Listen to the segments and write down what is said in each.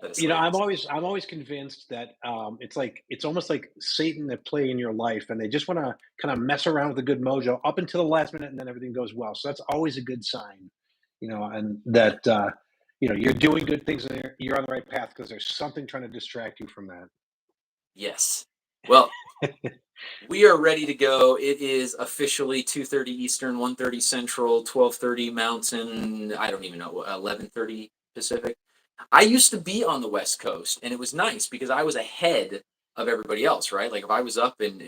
That is You know, I'm hilarious. always I'm always convinced that, it's almost like Satan at play in your life, and they just wanna kinda mess around with a good mojo up until the last minute, and then everything goes well. So that's always a good sign, and Yeah. that, you're doing good things and you're on the right path because there's something trying to distract you from that. Yes. Well, we are ready to go. It is officially 2:30 Eastern, 1:30 Central, 12:30 Mountain. I don't even know, 11:30 Pacific. I used to be on the West Coast, and it was nice because I was ahead of everybody else, right? Like if I was up and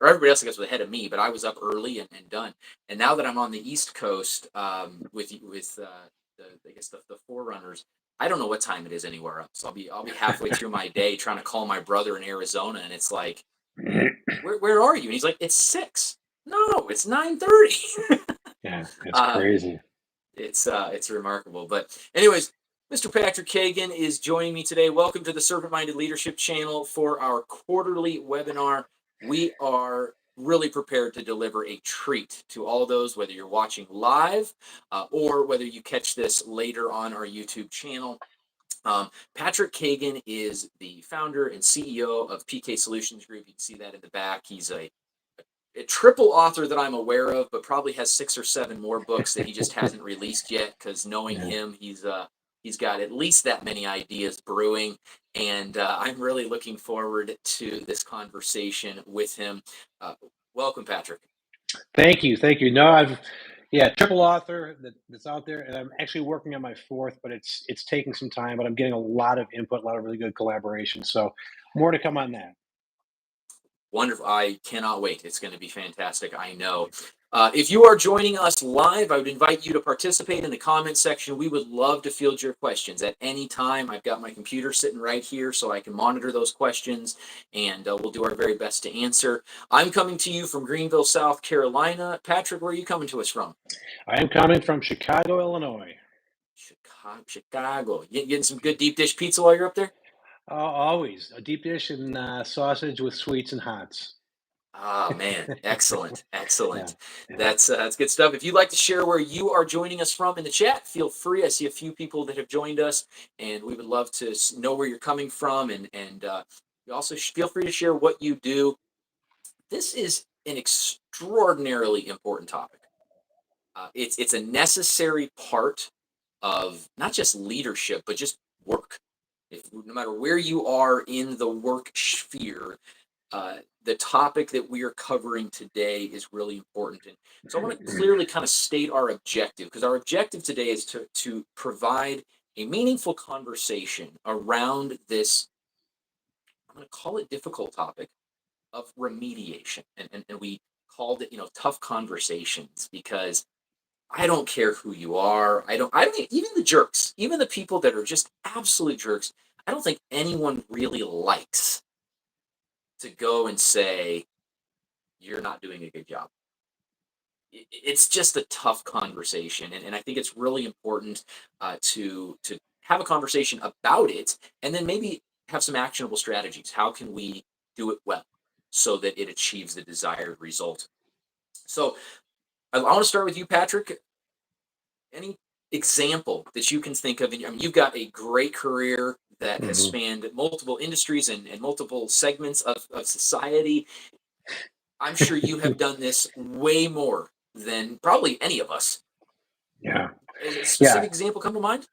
or everybody else, I guess, was ahead of me, but I was up early and done. And now that I'm on the East Coast, with I guess the forerunners, I don't know what time it is anywhere else. I'll be halfway through my day trying to call my brother in Arizona, and it's like, where are you? And he's like, it's 6. No, it's 9:30. Yeah, it's uh, crazy. it's remarkable. But anyways, Mr. Patrick Kagan is joining me today. Welcome to the Servant Minded Leadership channel for our quarterly webinar. We are really prepared to deliver a treat to all those, whether you're watching live or whether you catch this later on our YouTube channel. Patrick Kagan is the founder and CEO of PK Solutions Group. You can see that in the back. He's a triple author that I'm aware of, but probably has 6 or 7 more books that he just hasn't released yet. Because knowing Yeah. him, he's got at least that many ideas brewing, and I'm really looking forward to this conversation with him. Uh, Welcome, Patrick. Thank you, thank you. No, I've yeah, triple author that's out there, and I'm actually working on my fourth, but it's taking some time, but I'm getting a lot of input, a lot of really good collaboration. So more to come on that. Wonderful. I cannot wait. It's going to be fantastic. I know. If you are joining us live, I would invite you to participate in the comment section. We would love to field your questions at any time. I've got my computer sitting right here so I can monitor those questions, and we'll do our very best to answer. I'm coming to you from Greenville, South Carolina. Patrick, where are you coming to us from? I am coming from Chicago, Illinois. Chicago. Chicago. You getting some good deep dish pizza while you're up there? Always a deep dish and sausage with sweets and hots. Ah, man, excellent, Yeah, excellent. yeah. That's good stuff. If you'd like to share where you are joining us from in the chat, feel free. I see a few people that have joined us, and we would love to know where you're coming from, and you also feel free to share what you do. This is an extraordinarily important topic. It's a necessary part of not just leadership, but just work. No matter where you are in the work sphere, the topic that we are covering today is really important. And so I want to clearly kind of state our objective, because our objective today is to provide a meaningful conversation around this, I'm going to call it difficult topic of remediation. And we called it, tough conversations, because I don't care who you are. I don't, even the jerks, even the people that are just absolute jerks, I don't think anyone really likes to go and say, you're not doing a good job. It's just a tough conversation, and I think it's really important to have a conversation about it, and then maybe have some actionable strategies. How can we do it well so that it achieves the desired result? So I want to start with you, Patrick. Any example that you can think of? I mean, you've got a great career that has Mhm. spanned multiple industries and multiple segments of society. I'm sure you have done this way more than probably any of us. Yeah, Is a yeah, specific example come to mind?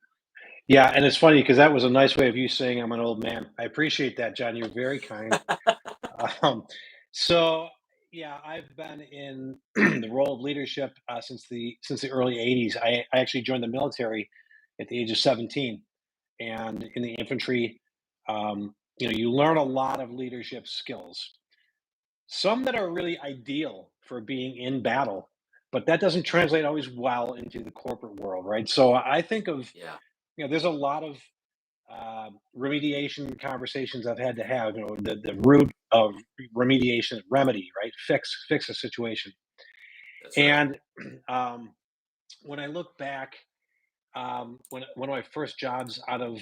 yeah. And it's funny because that was a nice way of you saying I'm an old man. I appreciate that, John. You're very kind. Um, so yeah, I've been in the role of leadership since the early '80s. I actually joined the military at the age of 17, and in the infantry, you learn a lot of leadership skills. Some that are really ideal for being in battle, but that doesn't translate always well into the corporate world, right? So I think of Yeah, there's a lot of remediation conversations I've had to have. The root of remediation, remedy, right? Fix a situation. that's right. And um, when I look back, when one of my first jobs out of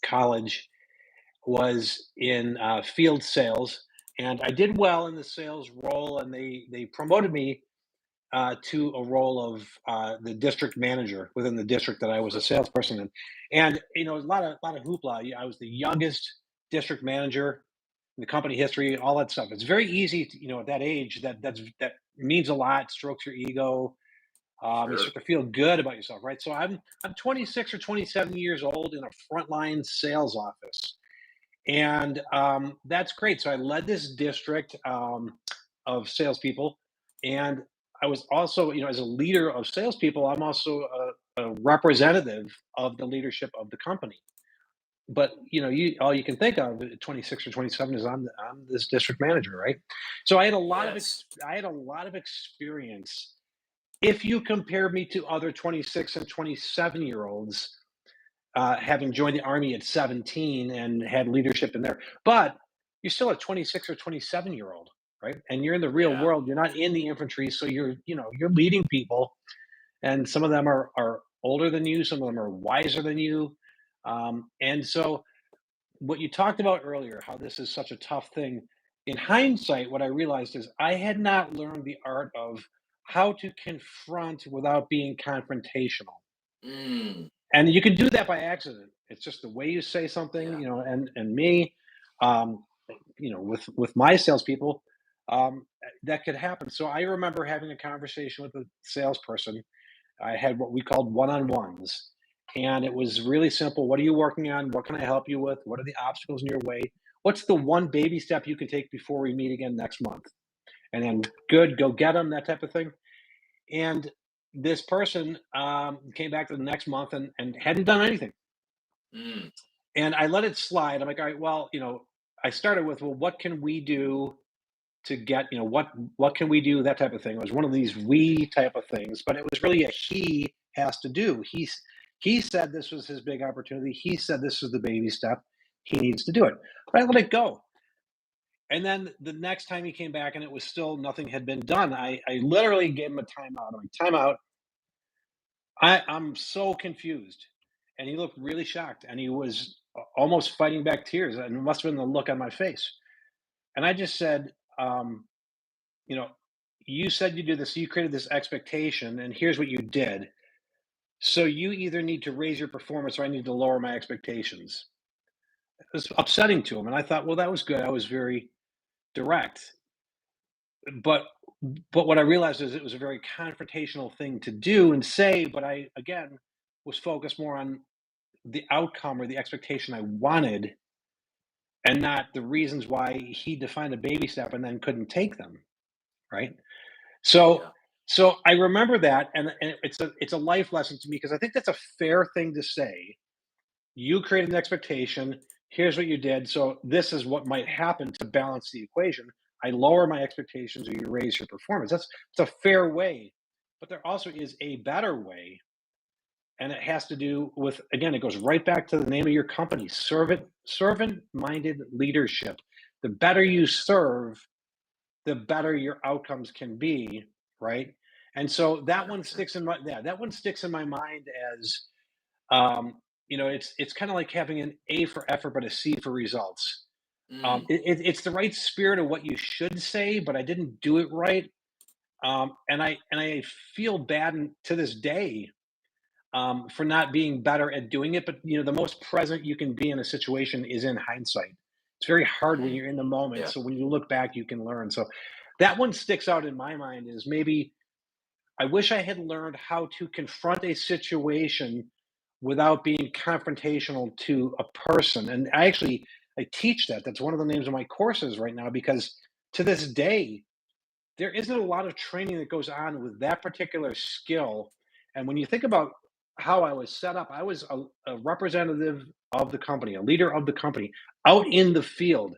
college was in field sales, and I did well in the sales role, and they promoted me to a role of the district manager within the district that I was a Okay. salesperson in, and a lot of hoopla. I was the youngest district manager in the company history, all that stuff. It's very easy, at that age, that means a lot, strokes your ego. You Sure. start to feel good about yourself, right? So I'm 26 or 27 years old in a frontline sales office, and that's great. So I led this district of salespeople, and I was also, as a leader of salespeople, I'm also a representative of the leadership of the company. But you all you can think of at 26 or 27 is I'm this district manager, right? So Yes. I had a lot of experience if you compare me to other 26 and 27-year olds, having joined the army at 17 and had leadership in there. But you're still a 26 or 27-year old, right? And you're in the real Yeah. world. You're not in the infantry, so you're leading people, and some of them are older than you, some of them are wiser than you, and so what you talked about earlier, how this is such a tough thing. In hindsight, what I realized is I had not learned the art of how to confront without being confrontational. Mm. And you can do that by accident. It's just the way you say something, Yeah. and me, um, with my salespeople, that could happen. So I remember having a conversation with a salesperson. I had what we called one-on-ones, and it was really simple. What are you working on? What can I help you with? What are the obstacles in your way? What's the one baby step you can take before we meet again next month? And then, good, go get them, that type of thing. And this person came back the next month and hadn't done anything. Mm. And I let it slide. I'm like, all right, well, I started with, well, what can we do to get, what can we do, that type of thing. It was one of these we type of things, but it was really a he has to do. He said this was his big opportunity. He said this was the baby step. He needs to do it. But I let it go. And then the next time he came back and it was still nothing had been done, I literally gave him a timeout. I'm like, timeout. I'm so confused. And he looked really shocked and he was almost fighting back tears. And it must have been the look on my face. And I just said, you know, you said you do this, you created this expectation, and here's what you did. So you either need to raise your performance or I need to lower my expectations. It was upsetting to him. And I thought, well, that was good. I was very direct. But what I realized is it was a very confrontational thing to do and say, but I again was focused more on the outcome or the expectation I wanted and not the reasons why he defined a baby step and then couldn't take them. Right. So Yeah. so I remember that, and it's a life lesson to me because I think that's a fair thing to say. You created an expectation. Here's what you did. So this is what might happen to balance the equation. I lower my expectations, or you raise your performance. It's a fair way, but there also is a better way, and it has to do with, again, it goes right back to the name of your company: servant-minded leadership. The better you serve, the better your outcomes can be, right? And so that one 100%. sticks in my yeah, that one sticks in my mind as it's kind of like having an A for effort but a C for results. Mm. It's the right spirit of what you should say, but I didn't do it right, and I feel bad to this day for not being better at doing it. But the most present you can be in a situation is in hindsight. It's very hard when Mhm. you're in the moment. Yeah. So when you look back, you can learn. So that one sticks out in my mind is maybe I wish I had learned how to confront a situation without being confrontational to a person. And I teach that. That's one of the names of my courses right now because to this day, there isn't a lot of training that goes on with that particular skill. And when you think about how I was set up, I was a representative of the company, a leader of the company out in the field.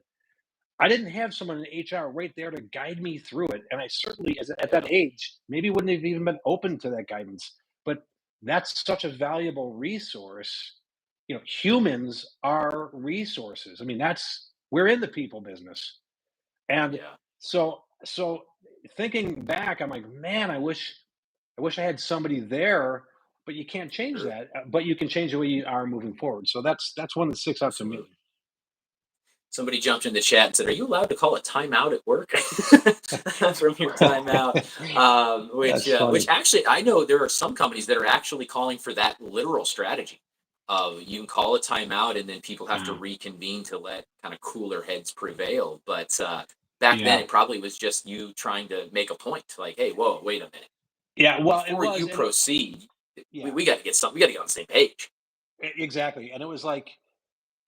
I didn't have someone in HR right there to guide me through it. And I certainly, at Yeah. that age, maybe wouldn't have even been open to that guidance. But that's such a valuable resource. Humans are resources. I mean, we're in the people business. And Yeah. so thinking back, I'm like, man, I wish I had somebody there, but you can't change Sure. that. But you can change the way you are moving forward. So that's one that sticks out to me. Absolutely. Somebody jumped in the chat and said, "Are you allowed to call a timeout at work from your timeout?" That's Which funny. actually, I know there are some companies that are actually calling for that literal strategy of you can call a timeout and then people have to Yeah. reconvene to let kind of cooler heads prevail. But back then, Yeah. it probably was just you trying to make a point, like, "Hey, whoa, wait a minute, Yeah. Well, it before you was, and it, proceed, yeah, we got to get something. We got to get on the same page." exactly. And it was like,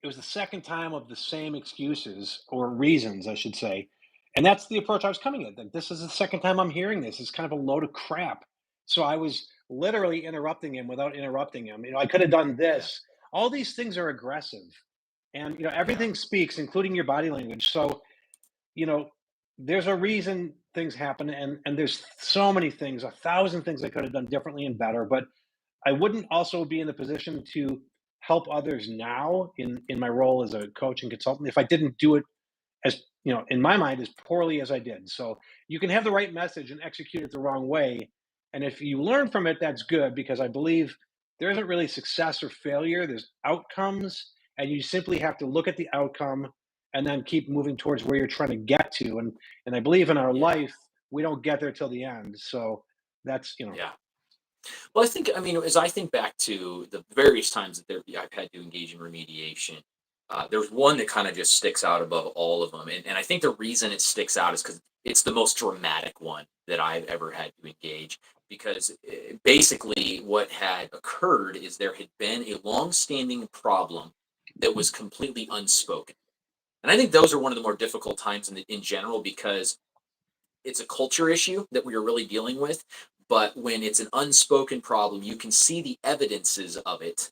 it was the second time of the same excuses or reasons, I should say. And that's the approach I was coming at. Like, this is the second time I'm hearing this. It's kind of a load of crap. So I was literally interrupting him without interrupting him. I could have done Yeah, this. All these things are aggressive. And yeah, everything speaks, including your body language. So, you know, there's a reason things happen, and there's so many things, 1,000 things I could have done differently and better. But I wouldn't also be in the position to help others now in my role as a coach and consultant if I didn't do it as in my mind, as poorly as I did. So you can have the right message and execute it the wrong way. And if you learn from it, that's good, because I believe there isn't really success or failure. There's outcomes, and you simply have to look at the outcome and then keep moving towards where you're trying to get to. And I believe in our yeah, life, we don't get there till the end. So that's yeah. Well, I mean, as I think back to the various times that I've had to engage in remediation, there's one that kind of just sticks out above all of them. And I think the reason it sticks out is because it's the most dramatic one that I've ever had to engage. Because basically, what had occurred is there had been a long-standing problem that was completely unspoken. And I think those are one of the more difficult times in general because it's a culture issue that we are really dealing with. But when it's an unspoken problem, you can see the evidences of it,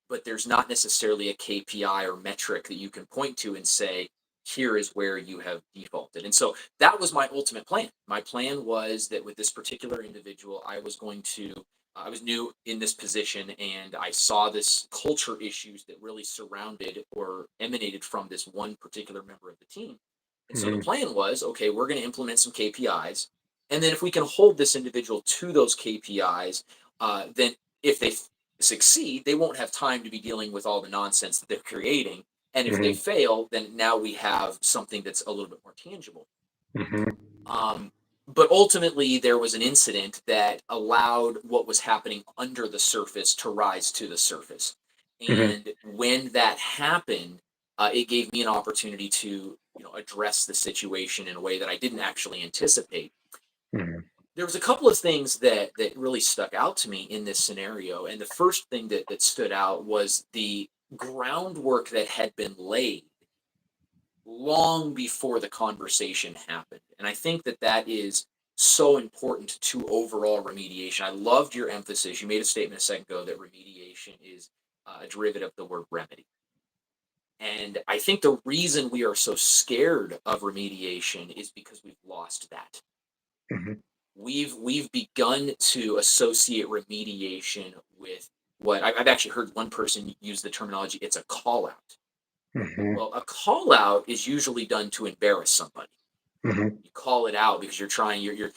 but there's not necessarily a KPI or metric that you can point to and say, here is where you have defaulted. And so that was my ultimate plan. My plan was that with this particular individual, I was new in this position and I saw this culture issues that really surrounded or emanated from this one particular member of the team. And so the Mhm, plan was, okay, we're going to implement some KPIs. And then if we can hold this individual to those KPIs, then if they succeed, they won't have time to be dealing with all the nonsense that they're creating. And if they mhm, fail, then now we have something that's a little bit more tangible. mhm, Um, but ultimately, there was an incident that allowed what was happening under the surface to rise to the surface. mhm, And when that happened, it gave me an opportunity to address the situation in a way that I didn't actually anticipate. mhm, There was a couple of things that really stuck out to me in this scenario, and the first thing that stood out was the groundwork that had been laid long before the conversation happened. And I think that is so important to overall remediation. I loved your emphasis. You made a statement a second ago that remediation is a derivative of the word remedy. And I think the reason we are so scared of remediation is because we've lost that. mhm, We've begun to associate remediation with what I've actually heard one person use the terminology, it's a call out. mhm, Well, a call out is usually done to embarrass somebody. mhm, You call it out because you're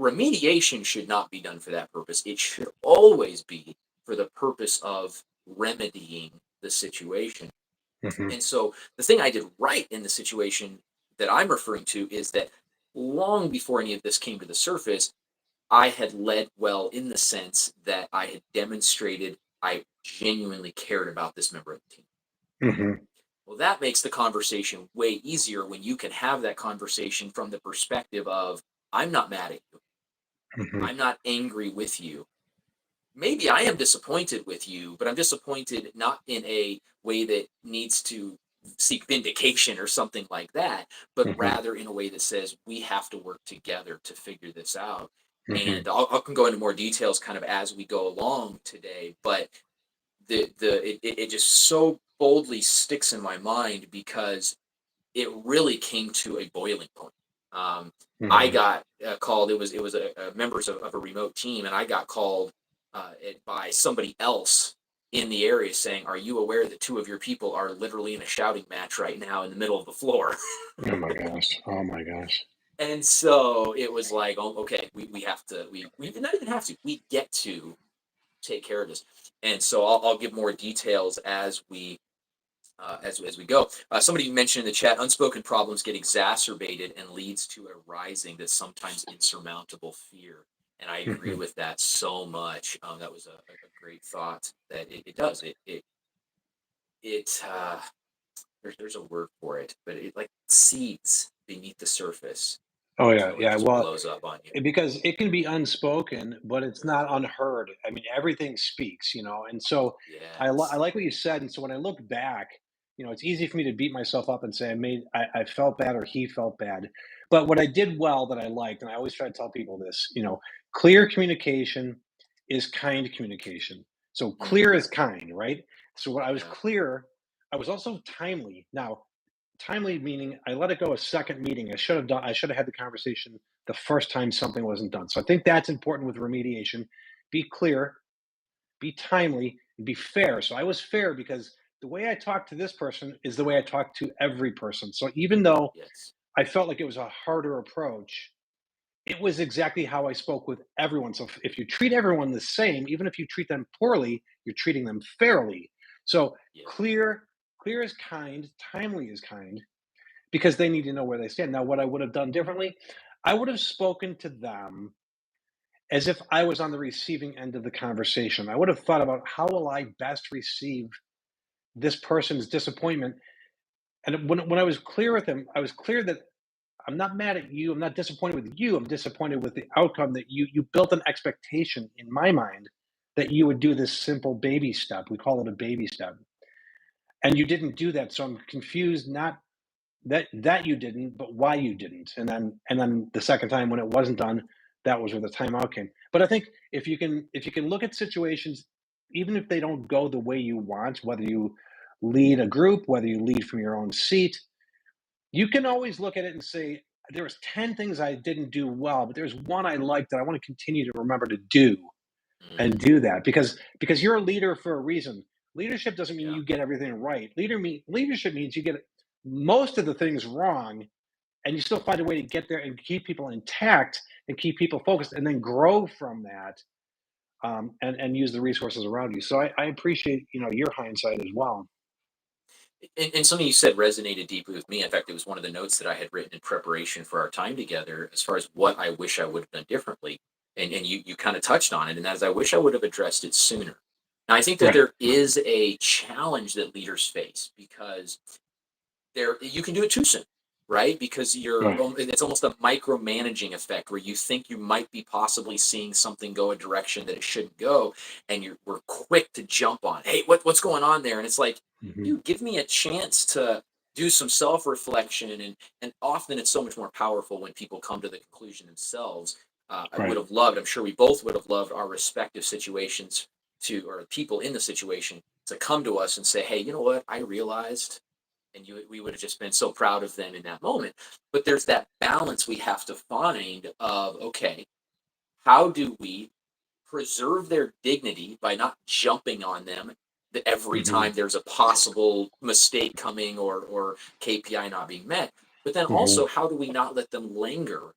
remediation should not be done for that purpose. It should always be for the purpose of remedying the situation. mhm, And so the thing I did right in the situation that I'm referring to is that long before any of this came to the surface, I had led well in the sense that I had demonstrated I genuinely cared about this member of the team. mhm, Well, that makes the conversation way easier when you can have that conversation from the perspective of, I'm not mad at you. mhm, I'm not angry with you. Maybe I am disappointed with you, but I'm disappointed not in a way that needs to seek vindication or something like that, but mhm, rather in a way that says we have to work together to figure this out. mhm, And I can go into more details kind of as we go along today, but it just so boldly sticks in my mind because it really came to a boiling point. Um, I mhm. got called. It was members of a remote team, and I got called by somebody else in the area saying, "Are you aware that two of your people are literally in a shouting match right now in the middle of the floor?" Oh my gosh. Oh my gosh. And so it was like, "Oh, okay, we have to we not even have to. We get to take care of this." And so I'll give more details as we as we go. Somebody mentioned in the chat, unspoken problems get exacerbated and leads to a rising that's sometimes insurmountable fear. And I agree Mhm. with that so much. That was a great thought that it does. It there's a word for it, but it like seeds beneath the surface Oh yeah, until it yeah. just Well, blows up on you. because it can be unspoken, but it's not unheard. I mean, everything speaks, and so I Yes. like what you said. And so when I look back, it's easy for me to beat myself up and say I felt bad or he felt bad. But what I did well that I liked, and I always try to tell people this, clear communication is kind communication. So clear Hmm. is kind, right? So when I was Yeah. clear, I was also timely. Now, timely meaning I let it go a second meeting. I should have had the conversation the first time something wasn't done. So I think that's important with remediation. Be clear, be timely, and be fair. So I was fair because the way I talk to this person is the way I talk to every person. So even though Yes. I felt like it was a harder approach, it was exactly how I spoke with everyone. So if you treat everyone the same, even if you treat them poorly, you're treating them fairly. So Yeah. clear, clear is kind, timely is kind, because they need to know where they stand. Now, what I would have done differently, I would have spoken to them as if I was on the receiving end of the conversation. I would have thought about how will I best receive this person's disappointment. And when I was clear with them, I was clear that I'm not mad at you. I'm not disappointed with you. I'm disappointed with the outcome that you built an expectation in my mind that you would do this simple baby step. We call it a baby step. And you didn't do that. So I'm confused, not that you didn't, but why you didn't. And then the second time when it wasn't done, that was where the timeout came. But I think if you can look at situations, even if they don't go the way you want, whether you lead a group, whether you lead from your own seat, you can always look at it and say, there was 10 things I didn't do well, but there's one I liked that I want to continue to remember to do and Hmm. do that because you're a leader for a reason. Leadership doesn't mean Yeah. you get everything right. Leadership means you get most of the things wrong, and you still find a way to get there and keep people intact and keep people Yeah. focused, and then grow from that, and use the resources around you. So I appreciate your hindsight as well. And something you said resonated deeply with me. In fact, it was one of the notes that I had written in preparation for our time together as far as what I wish I would have done differently. And you kind of touched on it, and that is I wish I would have addressed it sooner. Now, I think that Right. there is a challenge that leaders face because there you can do it too soon, right? Because Right. it's almost a micromanaging effect where you think you might be possibly seeing something go a direction that it shouldn't go, and we're quick to jump on, hey, what's going on there? And it's like, Hmm. dude, give me a chance to do some self-reflection, and often it's so much more powerful when people come to the conclusion themselves. I would Right. have loved, I'm sure we both would have loved our respective situations to, or people in the situation to come to us and say, hey, you know what, I realized, and we would have just been so proud of them in that moment. But there's that balance we have to find of, okay, how do we preserve their dignity by not jumping on them every Hmm. time there's a possible mistake coming, or KPI not being met, but then Hmm. also how do we not let them linger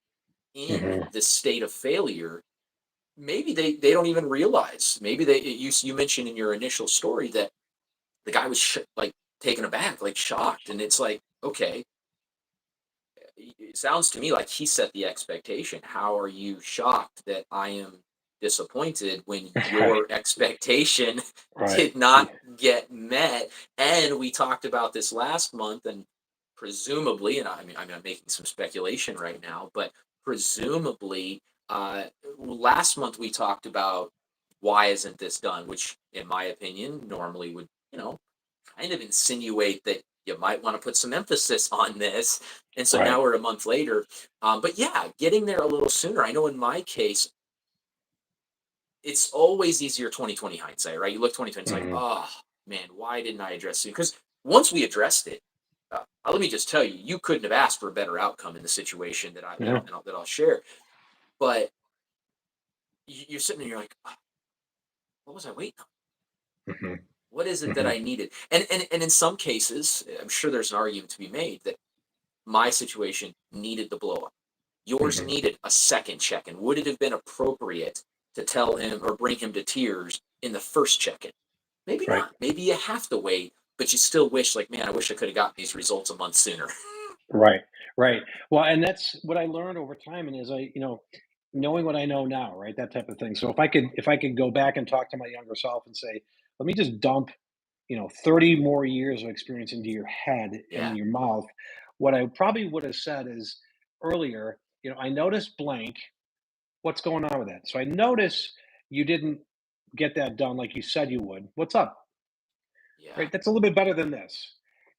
in Hmm. this state of failure? Maybe they don't even realize, maybe you mentioned in your initial story that the guy was like taken aback, like shocked, and it's like, okay, it sounds to me like he set the expectation. How are you shocked that I am disappointed when Right. your expectation Right. did not get met? And we talked about this last month, and presumably, and I mean, I'm making some speculation right now, but presumably, uh, last month we talked about why isn't this done, which, in my opinion, normally would, kind of insinuate that you might want to put some emphasis on this. And so Right. now we're a month later. But yeah, getting there a little sooner. I know in my case, it's always easier 2020 hindsight, right? You look 2020, it's like, Hmm. oh man, why didn't I address it? Because once we addressed it, let me just tell you, you couldn't have asked for a better outcome in the situation that Yeah. I'll share. But you're sitting there, you're like, "Ah, what was I waiting on? Hmm. What is it that Hmm. I needed?" And in some cases, I'm sure there's an argument to be made that my situation needed the blow up. Yours Hmm. needed a second check in. Would it have been appropriate to tell him or bring him to tears in the first check in? Maybe Right. not. Maybe you have to wait but you still wish, like, man, I wish I could have gotten these results a month sooner. Right, right. Well, and that's what I learned over time, and as knowing what I know now, right, that type of thing. So if I could go back and talk to my younger self and say, let me just dump 30 more years of experience into your head and Yeah, in your mouth, what I probably would have said is earlier, I noticed blank. What's going on with that? So I notice you didn't get that done like you said you would. What's up? yeah, Right? That's a little bit better than this.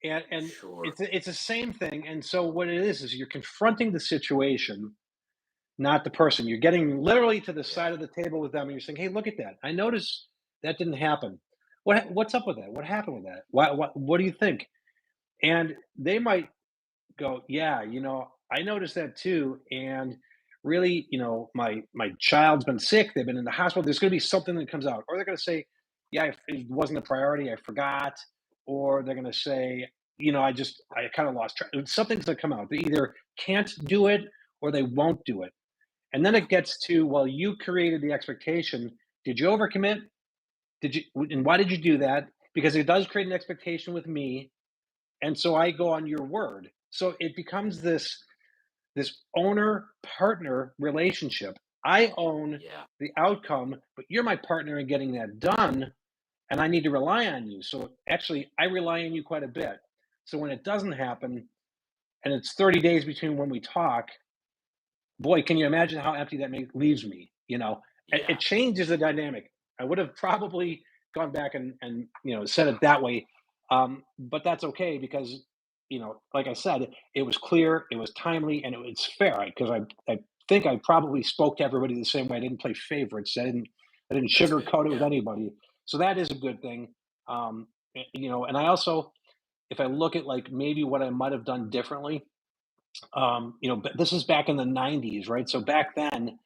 And sure. it's the same thing. And so what it is you're confronting the situation, not the person. You're getting literally to the Yeah, side of the table with them and you're saying, "Hey, look at that. I noticed that didn't happen. What's up with that? What happened with that? What do you think?" And they might go, "Yeah, I noticed that too. And really, my child's been sick. They've been in the hospital. There's going to be something that comes out." Or they're going to say, "Yeah, it wasn't a priority. I forgot." Or they're going to say, I kind of lost track. Something's going to come out. They either can't do it or they won't do it. And then yeah, it gets to, well, you created the expectation. Did you overcommit? And why did you do that? Because it does create an expectation with me, and so I go on your word. So it becomes this owner partner relationship. I own yeah, the outcome, but you're my partner in getting that done, and I need to rely on you. So actually, I rely on you quite a bit. So when it doesn't happen, and it's 30 days between when we talk, boy, can you imagine how empty that leaves me? It yeah, changes the dynamic. I would have probably gone back and said it that way, but that's okay because like I said, it was clear, it was timely, and it was fair. Because I think I probably spoke to everybody the same way. I didn't play favorites. I didn't that's good. sugarcoat it with Yeah, anybody. So that is a good thing. And I also, if I look at like maybe what I might have done differently, but this is back in the 90s, right? So back then,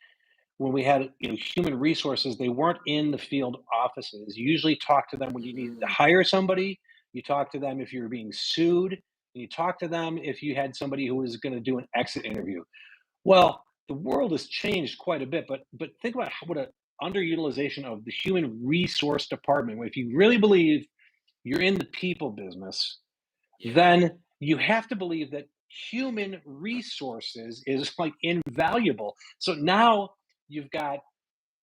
when we had human resources, they weren't in the field offices. You usually talk to them when you needed to mm, hire somebody. You talk to them if you were being sued. And you talk to them if you had somebody who was going to do an exit interview. Well, the world has changed quite a bit, but think about what an underutilization of the human resource department. If you really believe you're in the people business, yeah, then you have to believe that human resources is like invaluable. So now you've got,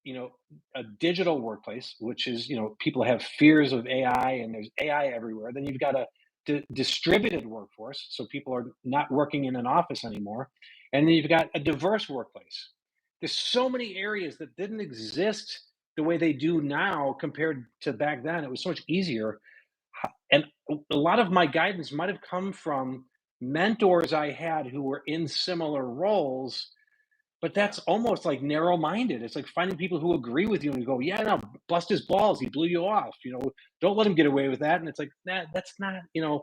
you know, a digital workplace, which is, people have fears of AI and there's AI everywhere. Then you've got a distributed workforce. So people are not working in an office anymore. And then you've got a diverse workplace. There's so many areas that didn't exist the way they do now compared to back then. It was so much easier, and a lot of my guidance might have come from mentors I had who were in similar roles, but yeah, that's almost like narrow minded. It's like finding people who agree with you and you go, yeah, no, bust his balls. He blew you off. Don't let him get away with that. And it's like, nah, that's not, the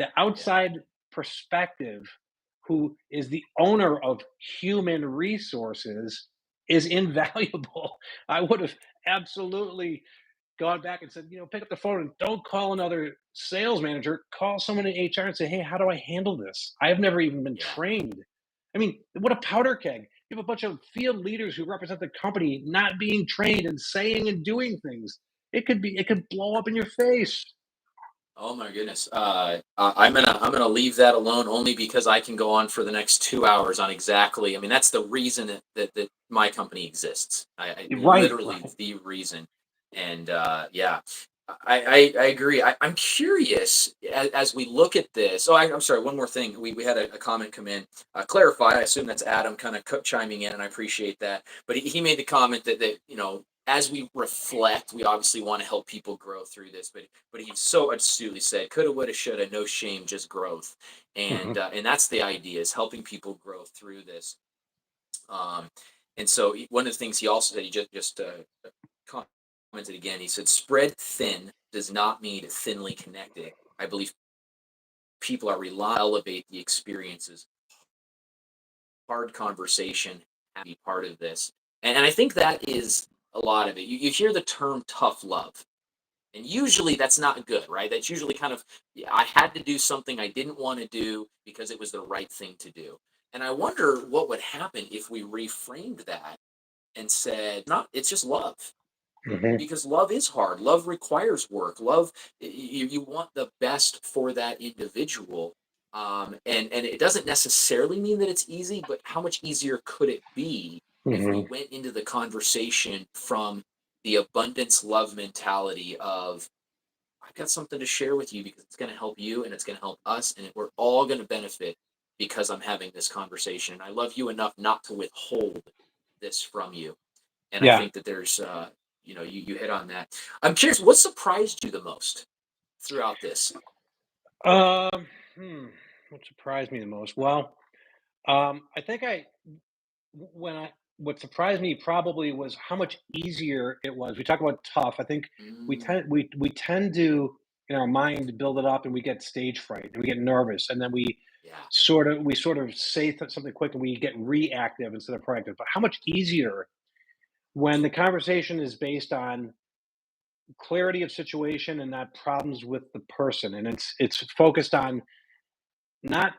yeah, outside perspective, who is the owner of human resources, is invaluable. I would have absolutely gone back and said, pick up the phone and don't call another sales manager. Call someone in HR and say, hey, how do I handle this? I've never even been yeah. trained. I mean, what a powder keg. You have a bunch of field leaders who represent the company not being trained and saying and doing things. It could blow up in your face. Oh my goodness. I'm gonna leave that alone only because I can go on for the next 2 hours on exactly. I mean, that's the reason that my company exists. I Right, literally right. the reason. And yeah, I agree. I'm curious as we look at this. Oh, I'm sorry. One more thing. We had a comment come in. Clarify. I assume that's Adam kind of chiming in, and I appreciate that. But he made the comment that as we reflect, we obviously want to help people grow through this, but he so astutely said, "Coulda, woulda, shoulda, no shame, just growth," Mhm. and that's the idea, is helping people grow through this. Um, and so one of the things he also said, he just commented again. He said, "Spread thin does not mean thinly connected. I believe people are relying to elevate the experiences, hard conversation, and be part of this." And I think that is a lot of it. You hear the term tough love. And usually that's not good, right? That's usually kind of, yeah, I had to do something I didn't want to do because it was the right thing to do. And I wonder what would happen if we reframed that and said, not, it's just love. Hmm. because love is hard. Love requires work. Love, you want the best for that individual. And it doesn't necessarily mean that it's easy, but how much easier could it be if we Hmm. went into the conversation from the abundance love mentality of, I've got something to share with you because it's going to help you and it's going to help us, and we're all going to benefit because I'm having this conversation. And I love you enough not to withhold this from you. And I Yeah. think that there's, you hit on that. I'm curious, what surprised you the most throughout this? Um, hmm, what surprised me the most? Well, I think when I what surprised me probably was how much easier it was. We talk about tough. I think Mm, we tend to in our mind build it up, and we get stage fright and we get nervous, and then yeah. we sort of say something quick, and we get reactive instead of proactive. But how much easier when the conversation is based on clarity of situation and not problems with the person, and it's focused on not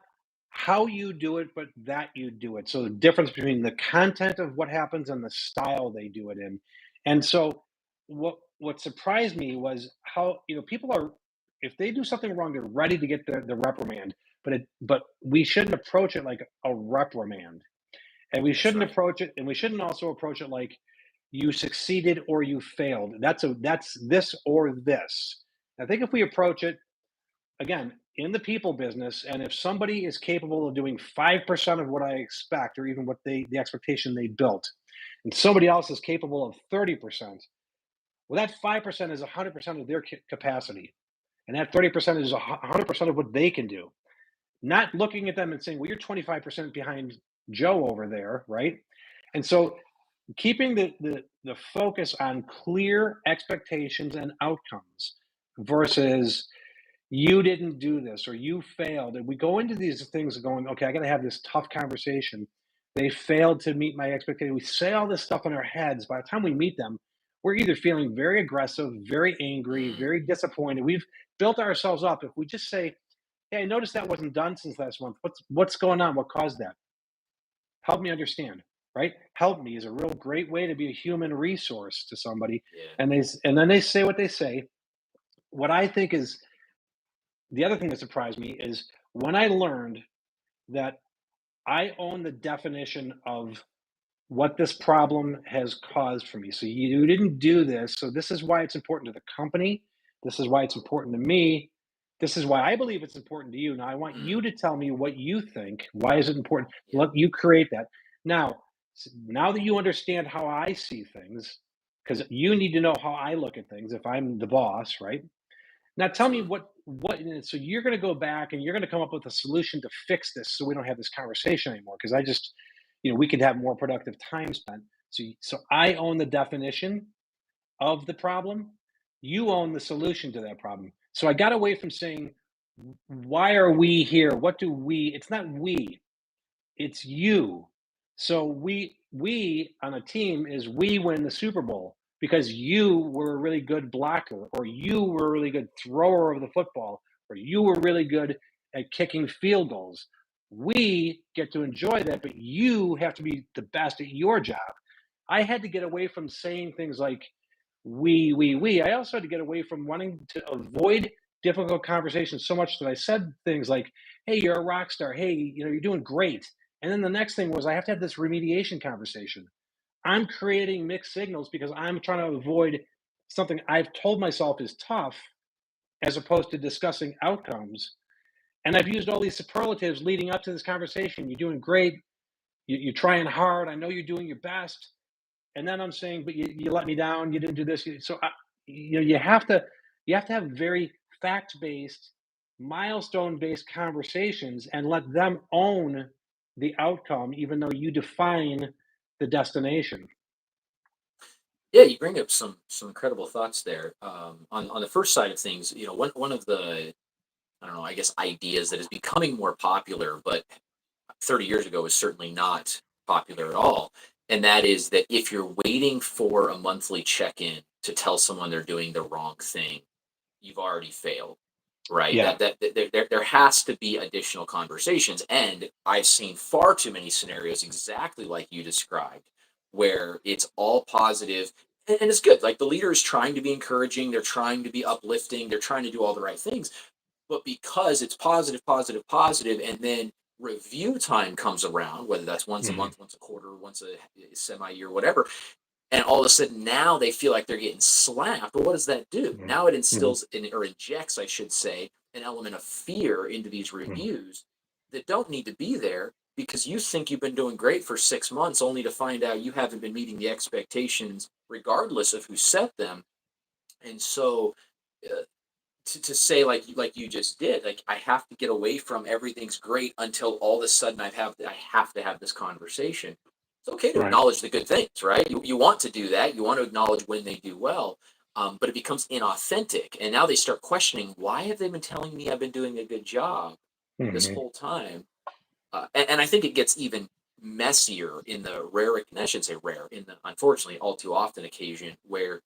how you do it, but that you do it. So the difference between the content of what happens and the style they do it in. And so what surprised me was how, people are, if they do something wrong, they're ready to get the reprimand. But we shouldn't approach it like a reprimand. And we That's shouldn't right. approach it, and we shouldn't also approach it like you succeeded or you failed. That's this or this. I think if we approach it again in the people business, and if somebody is capable of doing 5% of what I expect, or even what the expectation they built, and somebody else is capable of 30%, well, that 5% is 100% of their capacity, and that 30% is 100% of what they can do. Not looking at them and saying, well, you're 25% behind Joe over there, right? And so keeping the focus on clear expectations and outcomes versus you didn't do this or you failed. And we go into these things going, okay, I got to have this tough conversation. They failed to meet my expectation. We say all this stuff in our heads. By the time we meet them, we're either feeling very aggressive, very angry, Mm, very disappointed. We've built ourselves up. If we just say, hey, I noticed that wasn't done since last month. What's going on? What caused that? Help me understand. Right? Help me is a real great way to be a human resource to somebody. yeah. And then they say what they say. What I think is the other thing that surprised me is when I learned that I own the definition of what this problem has caused for me. So you didn't do this. So this is why it's important to the company. This is why it's important to me. This is why I believe it's important to you. Now I want Mm, you to tell me what you think. Why is it important? yeah. Let you create that. Now, now that you understand how I see things, because you need to know how I look at things if I'm the boss, right? Now tell me Absolutely. what so you're going to go back and you're going to come up with a solution to fix this so we don't have this conversation anymore because I just we could have more productive time spent. So I own the definition of the problem. You own the solution to that problem. So I got away from saying why are we here? What do we? It's not we. It's you. So we on a team is we win the Super Bowl because you were a really good blocker, or you were a really good thrower of the football, or you were really good at kicking field goals. We get to enjoy that, but you have to be the best at your job. I had to get away from saying things like we. I also had to get away from wanting to avoid difficult conversations so much that I said things like, hey, you're a rock star. Hey, you're doing great. And then the next thing was I have to have this remediation conversation. I'm creating mixed signals because I'm trying to avoid something I've told myself is tough as opposed to discussing outcomes. And I've used all these superlatives leading up to this conversation. You're doing great. You're trying hard. I know you're doing your best. And then I'm saying, but you let me down. You didn't do this. So you have to have very fact based, milestone based conversations and let them own the outcome, even though you define the destination. Yeah, you bring up some incredible thoughts there. On the first side of things, one of the, I don't know, I guess, ideas that is becoming more popular, but 30 years ago was certainly not popular at all. And that is that if you're waiting for a monthly check-in to tell someone they're doing the wrong thing, you've already failed. Right. Yeah. There has to be additional conversations. And I've seen far too many scenarios exactly like you described, where it's all positive. and it's good. Like the leader is trying to be encouraging, they're trying to be uplifting, they're trying to do all the right things. But because it's positive, positive, positive, and then review time comes around, whether that's once a Hmm. month, once a quarter, once a semi-year, whatever, and all of a sudden now they feel like they're getting slapped. But what does that do? Hmm. Now it Hmm. instills or injects, I should say, an element of fear into these Hmm. reviews that don't need to be there because you think you've been doing great for 6 months only to find out you haven't been meeting the expectations regardless of who set them. And so uh, to say like you just did, like I have to get away from everything's great until all of a sudden I have to have this conversation. It's okay to Right. acknowledge the good things, right? You want to do that. You want to acknowledge when they do well, but it becomes inauthentic, and now they start questioning why have they been telling me I've been doing a good job this Hmm. whole time? And I think it gets even messier in the rare, I shouldn't say rare, in the unfortunately all too often occasion where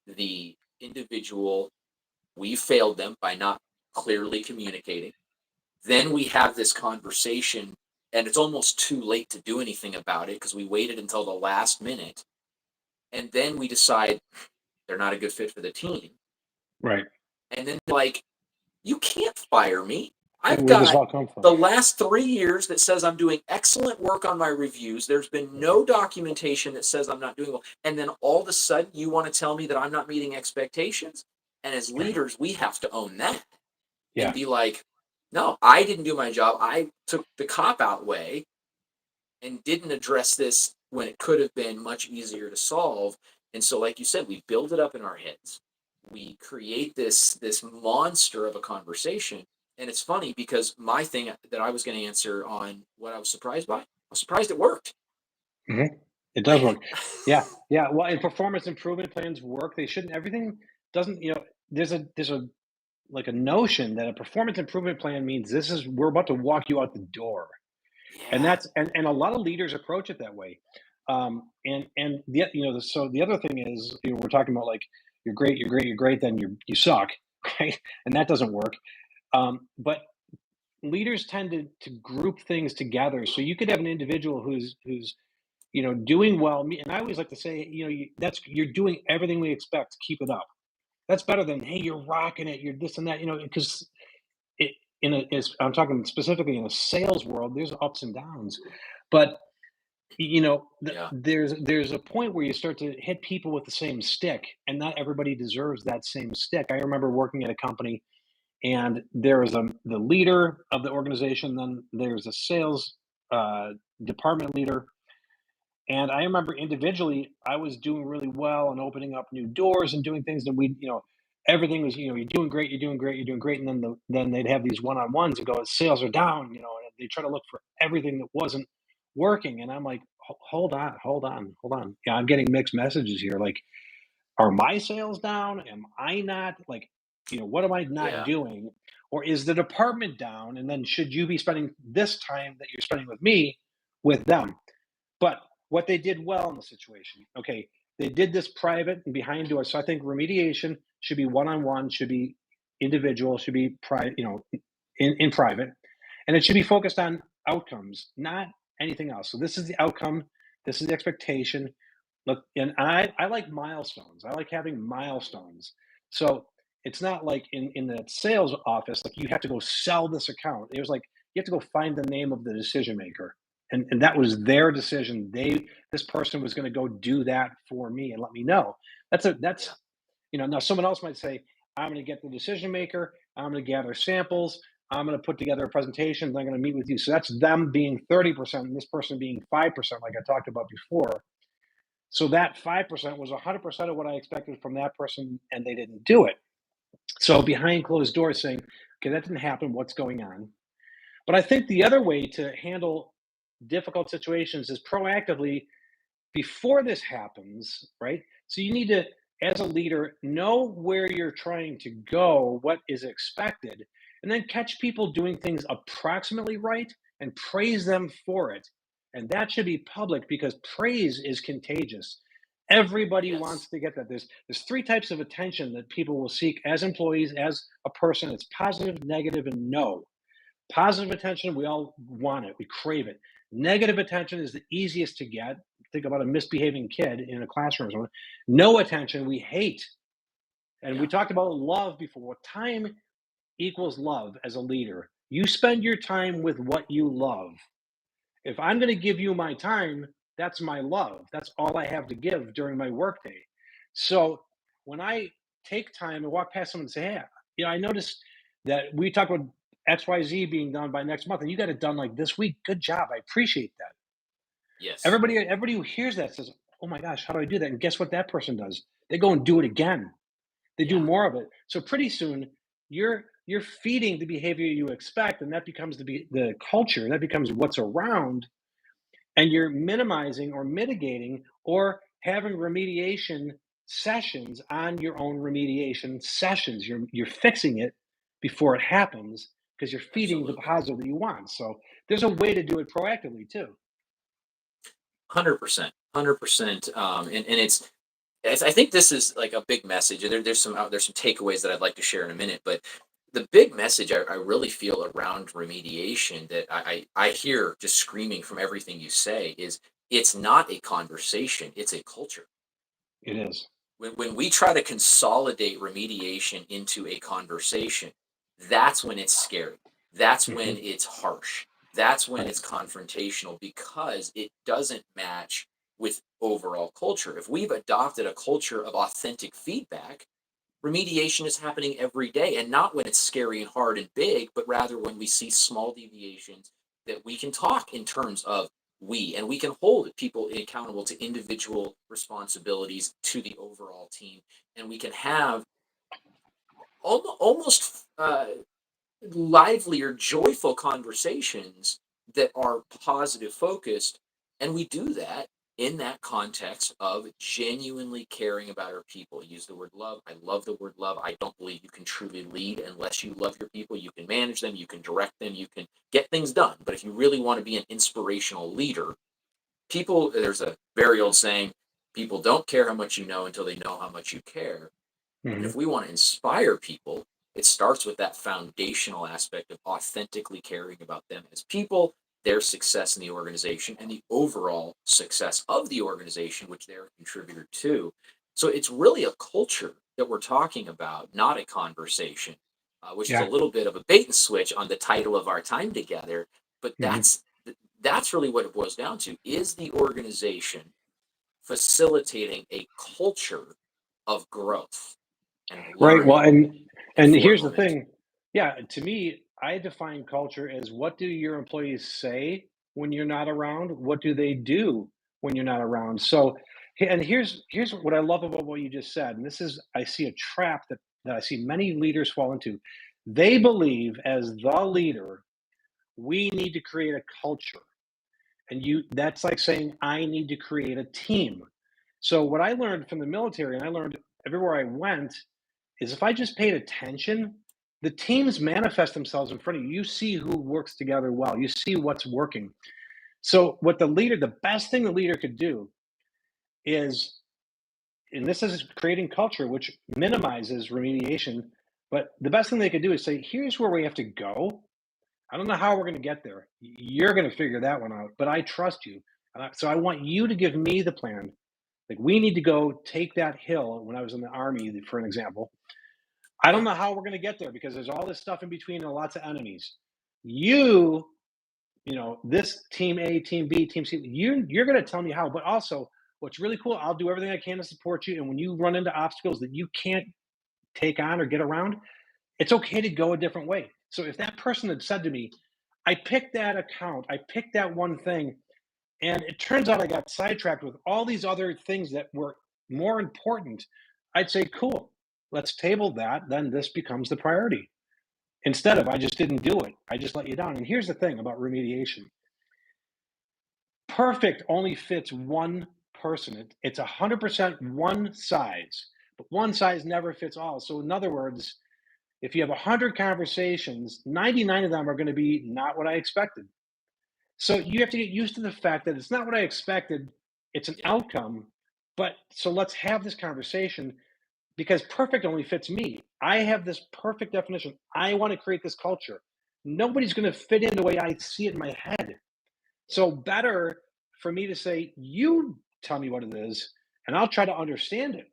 the individual we failed them by not clearly communicating. Then we have this conversation, and it's almost too late to do anything about it because we waited until the last minute. And then we decide they're not a good fit for the team. Right. And then, like, you can't fire me. And I've where does got all come from? the last 3 years that says I'm doing excellent work on my reviews. There's been no documentation that says I'm not doing well. And then all of a sudden, you want to tell me that I'm not meeting expectations. And as Right. leaders, we have to own that and Yeah. be like, no, I didn't do my job. I took the cop out way and didn't address this when it could have been much easier to solve. And so, like you said, we build it up in our heads. We create this monster of a conversation. And it's funny because my thing that I was going to answer on what I was surprised by, I was surprised it worked. Hmm. It does Like, work. Yeah. Yeah. Well, and performance improvement plans work. They shouldn't. Everything doesn't. There's a like a notion that a performance improvement plan means this is we're about to walk you out the door. And yeah, that's and a lot of leaders approach it that way. And so the other thing is, we're talking about like you're great, you're great, you're great, then you suck, right? And that doesn't work. But leaders tend to group things together. So you could have an individual who's doing well. And I always like to say, that's you're doing everything we expect. Keep it up. That's better than hey, you're rocking it. You're this and that. Because it, I'm talking specifically in a sales world. There's ups and downs, but yeah, there's a point where you start to hit people with the same stick, and not everybody deserves that same stick. I remember working at a company, and there was the leader of the organization, then there's a sales uh, department leader, and I remember individually I was doing really well and opening up new doors and doing things that everything was, you're doing great, you're doing great, you're doing great, and then they'd have these one-on-ones and go, sales are down, and they try to look for everything that wasn't working, and I'm like, Hold on, hold on, hold on. Yeah, I'm getting mixed messages here. Like, are my sales down? Am I not like, what am I not yeah, doing? Or is the department down? And then should you be spending this time that you're spending with me with them? But what they did well in the situation, okay, they did this private and behind doors. So I think remediation should be one on one, should be individual, should be private, in private, and it should be focused on outcomes, not anything else. So this is the outcome, this is the expectation. Look, and I like milestones. I like having milestones. So it's not like in the sales office, like you have to go sell this account. It was like you have to go find the name of the decision maker. And that was their decision. This person was going to go do that for me and let me know. yeah, Now someone else might say, I'm going to get the decision maker, I'm going to gather samples, I'm going to put together a presentation, and I'm going to meet with you. So that's them being 30% and this person being 5%, like I talked about before. So that 5% was 100% of what I expected from that person, and they didn't do it. So behind closed doors saying, okay, that didn't happen. What's going on? But I think the other way to handle difficult situations is proactively before this happens, right? So you need to, as a leader, know where you're trying to go, what is expected, and then catch people doing things approximately right and praise them for it. And that should be public because praise is contagious. Everybody yes, wants to get that. There's three types of attention that people will seek as employees, as a person. It's positive, negative, and no. Positive attention, we all want it, we crave it. Negative attention is the easiest to get. think about a misbehaving kid in a classroom. No attention, we hate. And we Yeah. talked about love before. Time equals love as a leader. You spend your time with what you love. If I'm going to give you my time, that's my love. That's all I have to give during my workday. So when I take time and walk past someone and say, hey, I noticed that we talked about XYZ being done by next month and you got it done like this week. Good job. I appreciate that. Yes. Everybody who hears that says, oh my gosh, how do I do that? And guess what that person does? They go and do it again. They do Yeah. more of it. So pretty soon you're feeding the behavior you expect, and that becomes the culture. That becomes what's around, and you're minimizing or mitigating or having remediation sessions on your own remediation sessions. You're fixing it before it happens because you're feeding the Absolutely. positive that you want. So there's a way to do it proactively too. 100%. 100%. And I think this is like a big message. There's some takeaways that I'd like to share in a minute, but the big message I really feel around remediation that I hear just screaming from everything you say is it's not a conversation, it's a culture. It is. When we try to consolidate remediation into a conversation, that's when it's scary. That's when Hmm. it's harsh. That's when Right. it's confrontational because it doesn't match with overall culture. If we've adopted a culture of authentic feedback, remediation is happening every day, and not when it's scary and hard and big, but rather when we see small deviations that we can talk in terms of we, and we can hold people accountable to individual responsibilities to the overall team, and we can have almost lively or joyful conversations that are positive focused. And we do that in that context of genuinely caring about our people. I use the word love. I love the word love. I don't believe you can truly lead unless you love your people. You can manage them, you can direct them, you can get things done. But if you really want to be an inspirational leader, there's a very old saying, people don't care how much you know until they know how much you care. And if Hmm. we want to inspire people, it starts with that foundational aspect of authentically caring about them as people, their success in the organization, and the overall success of the organization, which they're a contributor to. So it's really a culture that we're talking about, not a conversation, which is a Yeah. little bit of a bait and switch on the title of our time together. But Hmm. that's really what it boils down to. Is the organization facilitating a culture of growth and Right. Well, learning and and forward here's the momentum? thing. Yeah, to me, I define culture as what do your employees say when you're not around? What do they do when you're not around? So, and here's what I love about what you just said. And this is I see a trap that I see many leaders fall into. They believe as the leader, we need to create a culture. And that's like saying I need to create a team. So what I learned from the military and I learned everywhere I went is if I just paid attention, the teams manifest themselves in front of you. You see who works together well. You see what's working. So what the best thing the leader could do is, and this is creating culture, which minimizes remediation. But the best thing they could do is say, here's where we have to go. I don't know how we're going to get there. You're going to figure that one out, but I trust you. So I want you to give me the plan. Like we need to go take that hill. When I was in the army, for an example, I don't Yeah, know how we're going to get there because there's all this stuff in between and lots of enemies. You, this team A, team B, team C, you're going to tell me how. But also, what's really cool, I'll do everything I can to support you. And when you run into obstacles that you can't take on or get around, it's okay to go a different way. So if that person had said to me, I picked that account, I picked that one thing, and it turns out I got sidetracked with all these other things that were more important, I'd say, cool, let's table that. Then this becomes the priority. Instead of, I just didn't do it, I just let you down. And here's the thing about remediation: perfect only fits one person. It's 100% one size, but one size never fits all. So, in other words, if you have 100 conversations, 99 of them are going to be not what I expected. So you have to get used to the fact that it's not what I expected, it's an yeah, outcome. But so let's have this conversation because perfect only fits me. I have this perfect definition. I want to create this culture. Nobody's going to fit in the way I see it in my head. yeah, So better for me to say, you tell me what it is, and I'll try to understand it,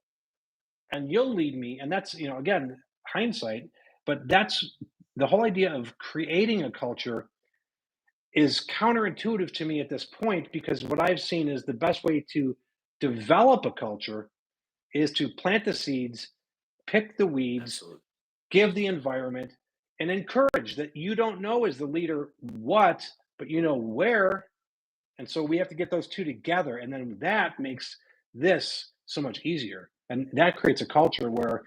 and you'll lead me. And that's, again, hindsight, but that's the whole idea of creating a culture is counterintuitive to me at this point, because what I've seen is the best way to develop a culture is to plant the seeds, pick the weeds, Absolutely. give the environment, and encourage that you don't know as the leader what, but you know where. And so we have to get those two together. And then that makes this so much easier. And that creates a culture where,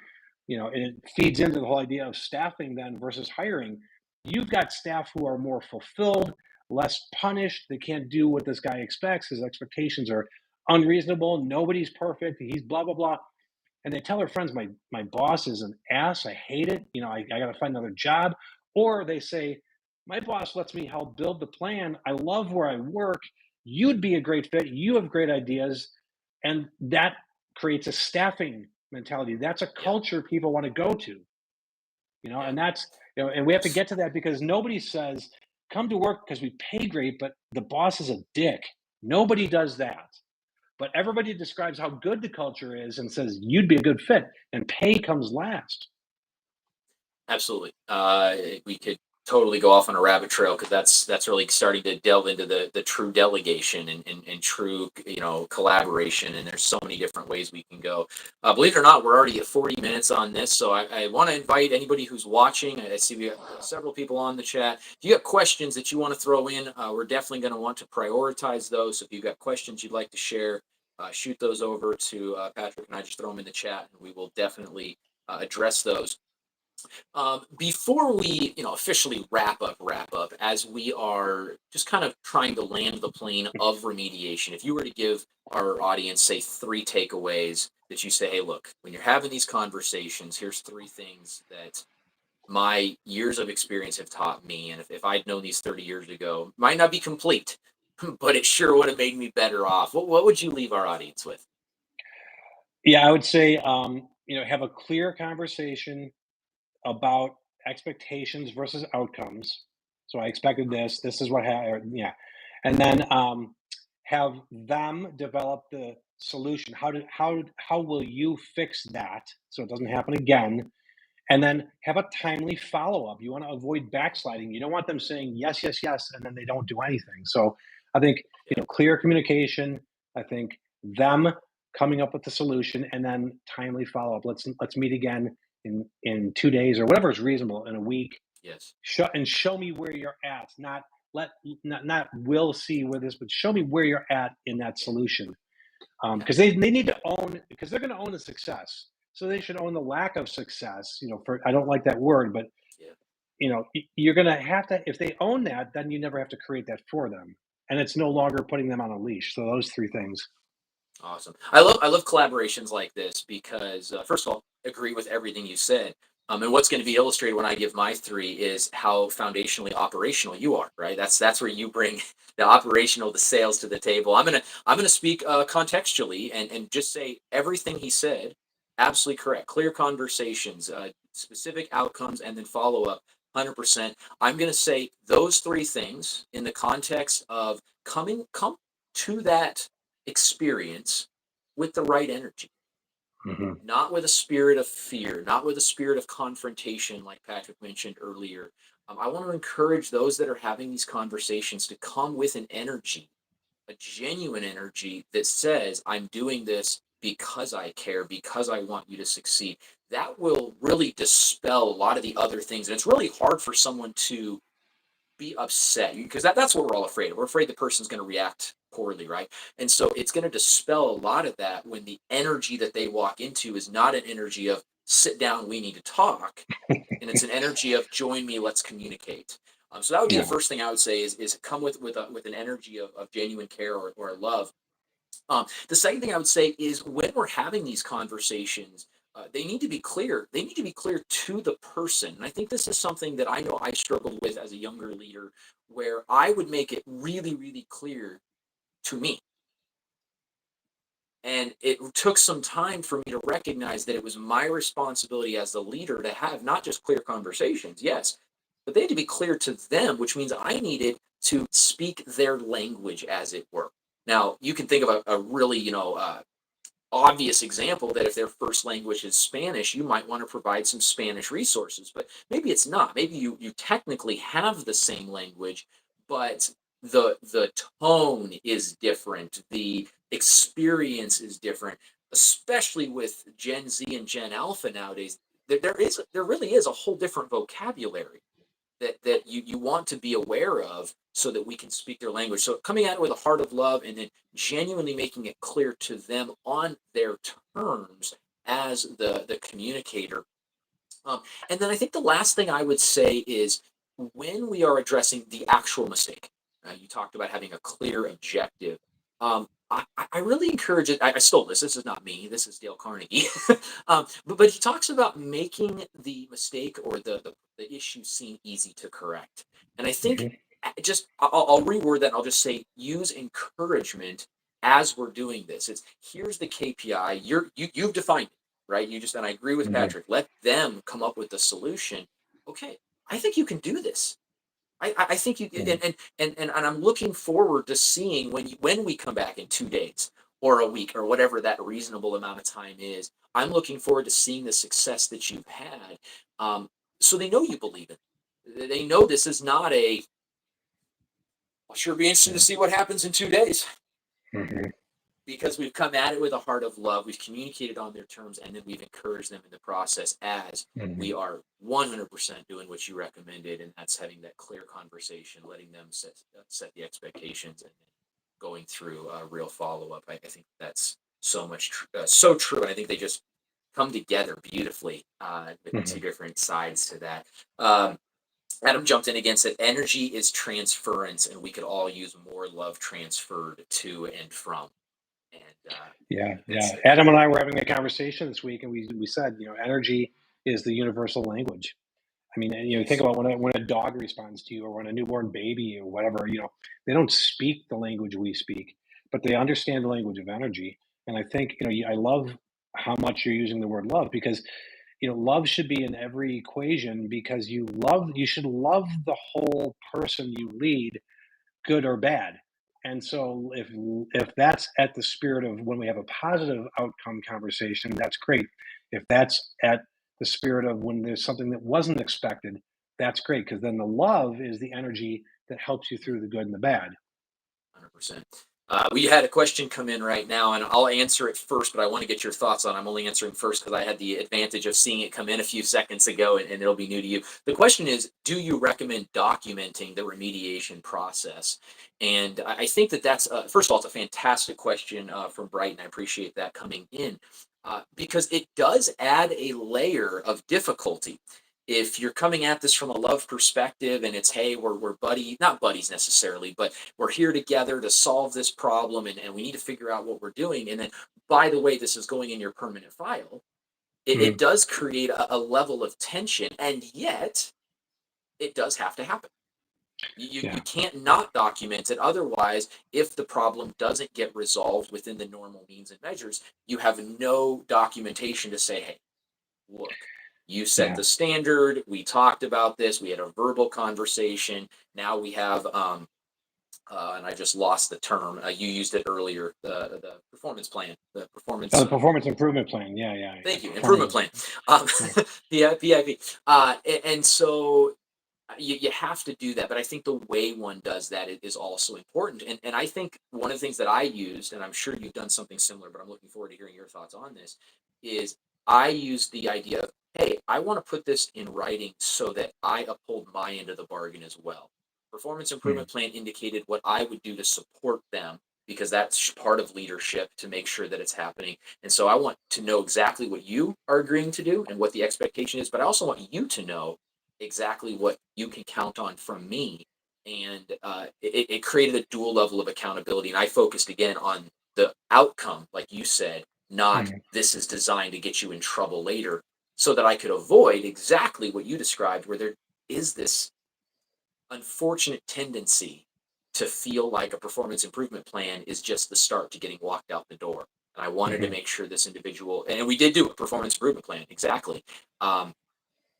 it feeds into the whole idea of staffing then versus hiring. You've got staff who are more fulfilled, less punished. They can't do what this guy expects. His expectations are unreasonable. Nobody's perfect. He's blah, blah, blah. And they tell their friends, my boss is an ass. I hate it. I got to find another job. Or they say, my boss lets me help build the plan. I love where I work. You'd be a great fit. You have great ideas. And that creates a staffing mentality. That's a Yeah. culture people want to go to, Yeah. and that's, and we have to get to that, because nobody says, come to work because we pay great, but the boss is a dick. Nobody does that. But everybody describes how good the culture is and says you'd be a good fit, and pay comes last. Absolutely. We could totally go off on a rabbit trail because that's really starting to delve into the true delegation and true collaboration. And there's so many different ways we can go. Believe it or not, we're already at 40 minutes on this. So I want to invite anybody who's watching. I see we have several people on the chat. If you have questions that you want to throw in, we're definitely going to want to prioritize those. So if you've got questions you'd like to share, shoot those over to Patrick and I. Just throw them in the chat, and we will definitely address those. Before we, officially wrap up, as we are just kind of trying to land the plane of remediation, if you were to give our audience, say, 3 takeaways that you say, hey, look, when you're having these conversations, here's 3 things that my years of experience have taught me. And if I'd known these 30 years ago, might not be complete, but it sure would have made me better off. What would you leave our audience with? Yeah, I would say, have a clear conversation about expectations versus outcomes. So I expected this. This is what happened. Yeah, and then have them develop the solution. How will you fix that so it doesn't happen again? And then have a timely follow up. You want to avoid backsliding. You don't want them saying yes, yes, yes, and then they don't do anything. So I think, Yeah. clear communication. I think them coming up with the solution, and then timely follow up. Let's meet again in 2 days or whatever is reasonable, in a week. Yes. Show me where you're at. Let not will see where this, but show me where you're at in that Yeah. solution, Yeah. because they need to own, because they're going to own the success. So they should own the lack of success. For, I don't like that word, but Yeah. you're going to have to, if they own that, then you never have to create that for them, and it's no longer putting them on a leash. So those 3 things. Awesome. I love collaborations like this because first of all, agree with everything you said. And what's going to be illustrated when I give my 3 is how foundationally operational you are. Right. That's where you bring the operational, the sales to the table. I'm gonna speak contextually and just say everything he said. Absolutely correct. Clear conversations, specific outcomes, and then follow up. 100%. I'm going to say those 3 things in the context of come to that experience with the right energy, Hmm. not with a spirit of fear, not with a spirit of confrontation, like Patrick mentioned earlier. I want to encourage those that are having these conversations to come with an energy, a genuine energy that says, I'm doing this because I care, because I want you to succeed. That will really dispel a lot of the other things. And it's really hard for someone to be upset because that's what we're all afraid of. We're afraid the person's going to react poorly, right? And so it's going to dispel a lot of that when the energy that they walk into is not an energy of sit down, we need to talk, and it's an energy of join me, let's communicate. So that would be the Yeah. first thing I would say is come with an energy of genuine care or love. The second thing I would say is when we're having these conversations, they need to be clear. They need to be clear to the person. And I think this is something that I know I struggled with as a younger leader, where I would make it really, really clear to me. And it took some time for me to recognize that it was my responsibility as the leader to have not just clear conversations, yes, but they had to be clear to them, which means I needed to speak their language, as it were. Now, you can think of a really, obvious example that if their first language is Spanish, you might want to provide some Spanish resources, but maybe it's not. Maybe you technically have the same language, but the tone is different. The experience is different, especially with Gen Z and Gen Alpha nowadays. There really is a whole different vocabulary that you want to be aware of so that we can speak their language. So coming at it with a heart of love and then genuinely making it clear to them on their terms as the communicator. And then I think the last thing I would say is when we are addressing the actual mistake, you talked about having a clear objective. I really encourage it. I stole this. This is not me. This is Dale Carnegie. But he talks about making the mistake or the issue seem easy to correct. And I think Hmm. I'll reword that. And I'll just say use encouragement as we're doing this. It's here's the KPI. You've defined it, right? You just, and I agree with Hmm. Patrick. Let them come up with the solution. Okay, I think you can do this. I think you Hmm. and I'm looking forward to seeing when we come back in 2 days or a week or whatever that reasonable amount of time is. I'm looking forward to seeing the success that you've had, so they know you believe it. They know this is not a. I'll sure be interested to see what happens in 2 days Hmm. because we've come at it with a heart of love. We've communicated on their terms, and then we've encouraged them in the process as Hmm. we are 100% doing what you recommended, and that's having that clear conversation, letting them set the expectations, and going through real follow up. I think that's so true, and I think they just come together beautifully with Hmm. two different sides to that. Um, Adam jumped in again, said energy is transference, and we could all use more love transferred to and from. And Yeah, it's yeah. Adam and I were having a conversation this week, and we said, energy is the universal language. I mean, think yes, about when a dog responds to you, or when a newborn baby, or whatever. They don't speak the language we speak, but they understand the language of energy. And I think, I love how much you're using the word love, because love should be in every equation, because you should love the whole person you lead, good or bad. And so if that's at the spirit of when we have a positive outcome conversation, that's great. If that's at the spirit of when there's something that wasn't expected, that's great, because then the love is the energy that helps you through the good and the bad. 100%. We had a question come in right now, and I'll answer it first, but I want to get your thoughts on it. I'm only answering first because I had the advantage of seeing it come in a few seconds ago, and it'll be new to you. The question is, do you recommend documenting the remediation process? And I think that's, first of all, it's a fantastic question from Brighton. I appreciate that coming in because it does add a layer of difficulty if you're coming at this from a love perspective and it's hey we're not buddies necessarily, but we're here together to solve this problem and we need to figure out what we're doing. And then, by the way, this is going in your permanent file. It Mhm. does create a level of tension, and yet it does have to happen. You Yeah, can't not document it. Otherwise, if the problem doesn't get resolved within the normal means and measures, you have no documentation to say, hey, look, you set yeah. the standard. We talked about this. We had a verbal conversation. Now we have and I just lost the term. You used it earlier. The performance plan. The Oh, performance. the performance improvement plan. Yeah, yeah, yeah. Thank you. Improvement Performance. plan. Yeah. PIP. And so you have to do that. But I think the way one does that is also important. And I think one of the things that I used, and I'm sure you've done something similar, but I'm looking forward to hearing your thoughts on this, is I used the idea of, hey, I want to put this in writing so that I uphold my end of the bargain as well. Performance Mm. improvement plan indicated what I would do to support them because that's part of leadership to make sure that it's happening. And so I want to know exactly what you are agreeing to do and what the expectation is, but I also want you to know exactly what you can count on from me. And it created a dual level of accountability. And I focused again on the outcome, like you said, not Mm. this is designed to get you in trouble later, so that I could avoid exactly what you described, where there is this unfortunate tendency to feel like a performance improvement plan is just the start to getting walked out the door. And I wanted to Mhm. make sure this individual, and we did do a performance improvement plan, exactly. Um,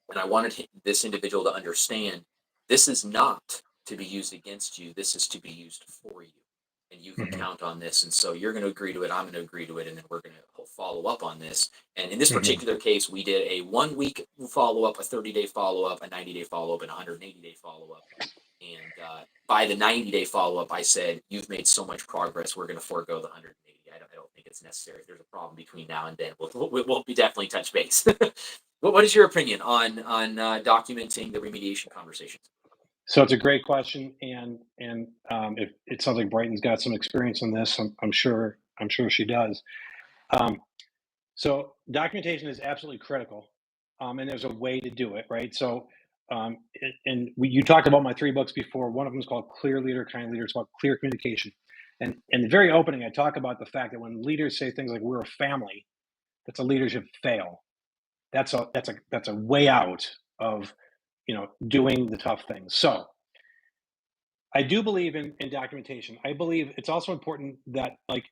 and I wanted this individual to understand this is not to be used against you. This is to be used for you. and you can Hmm. count on this. And so you're going to agree to it. I'm going to agree to it. And then we're going to follow up on this. And in this Hmm. particular case, we did a 1 week follow up, a 30-day follow up, a 90-day follow up, and a 180-day follow up. And by the 90-day follow up, I said, you've made so much progress. We're going to forego the 180. I don't think it's necessary. If there's a problem between now and then, we'll be definitely touch base. What is your opinion on documenting the remediation conversations? So it's a great question, and if it sounds like Brighton's got some experience in this, I'm sure she does. Um, so documentation is absolutely critical, and there's a way to do it, right? So, you talked about my 3 books before. One of them is called Clear Leader, Kind Leader. It's about clear communication. And in the very opening, I talk about the fact that when leaders say things like "we're a family," that's a leadership fail. That's a way out of doing the tough things. So I do believe in documentation. I believe it's also important that, like,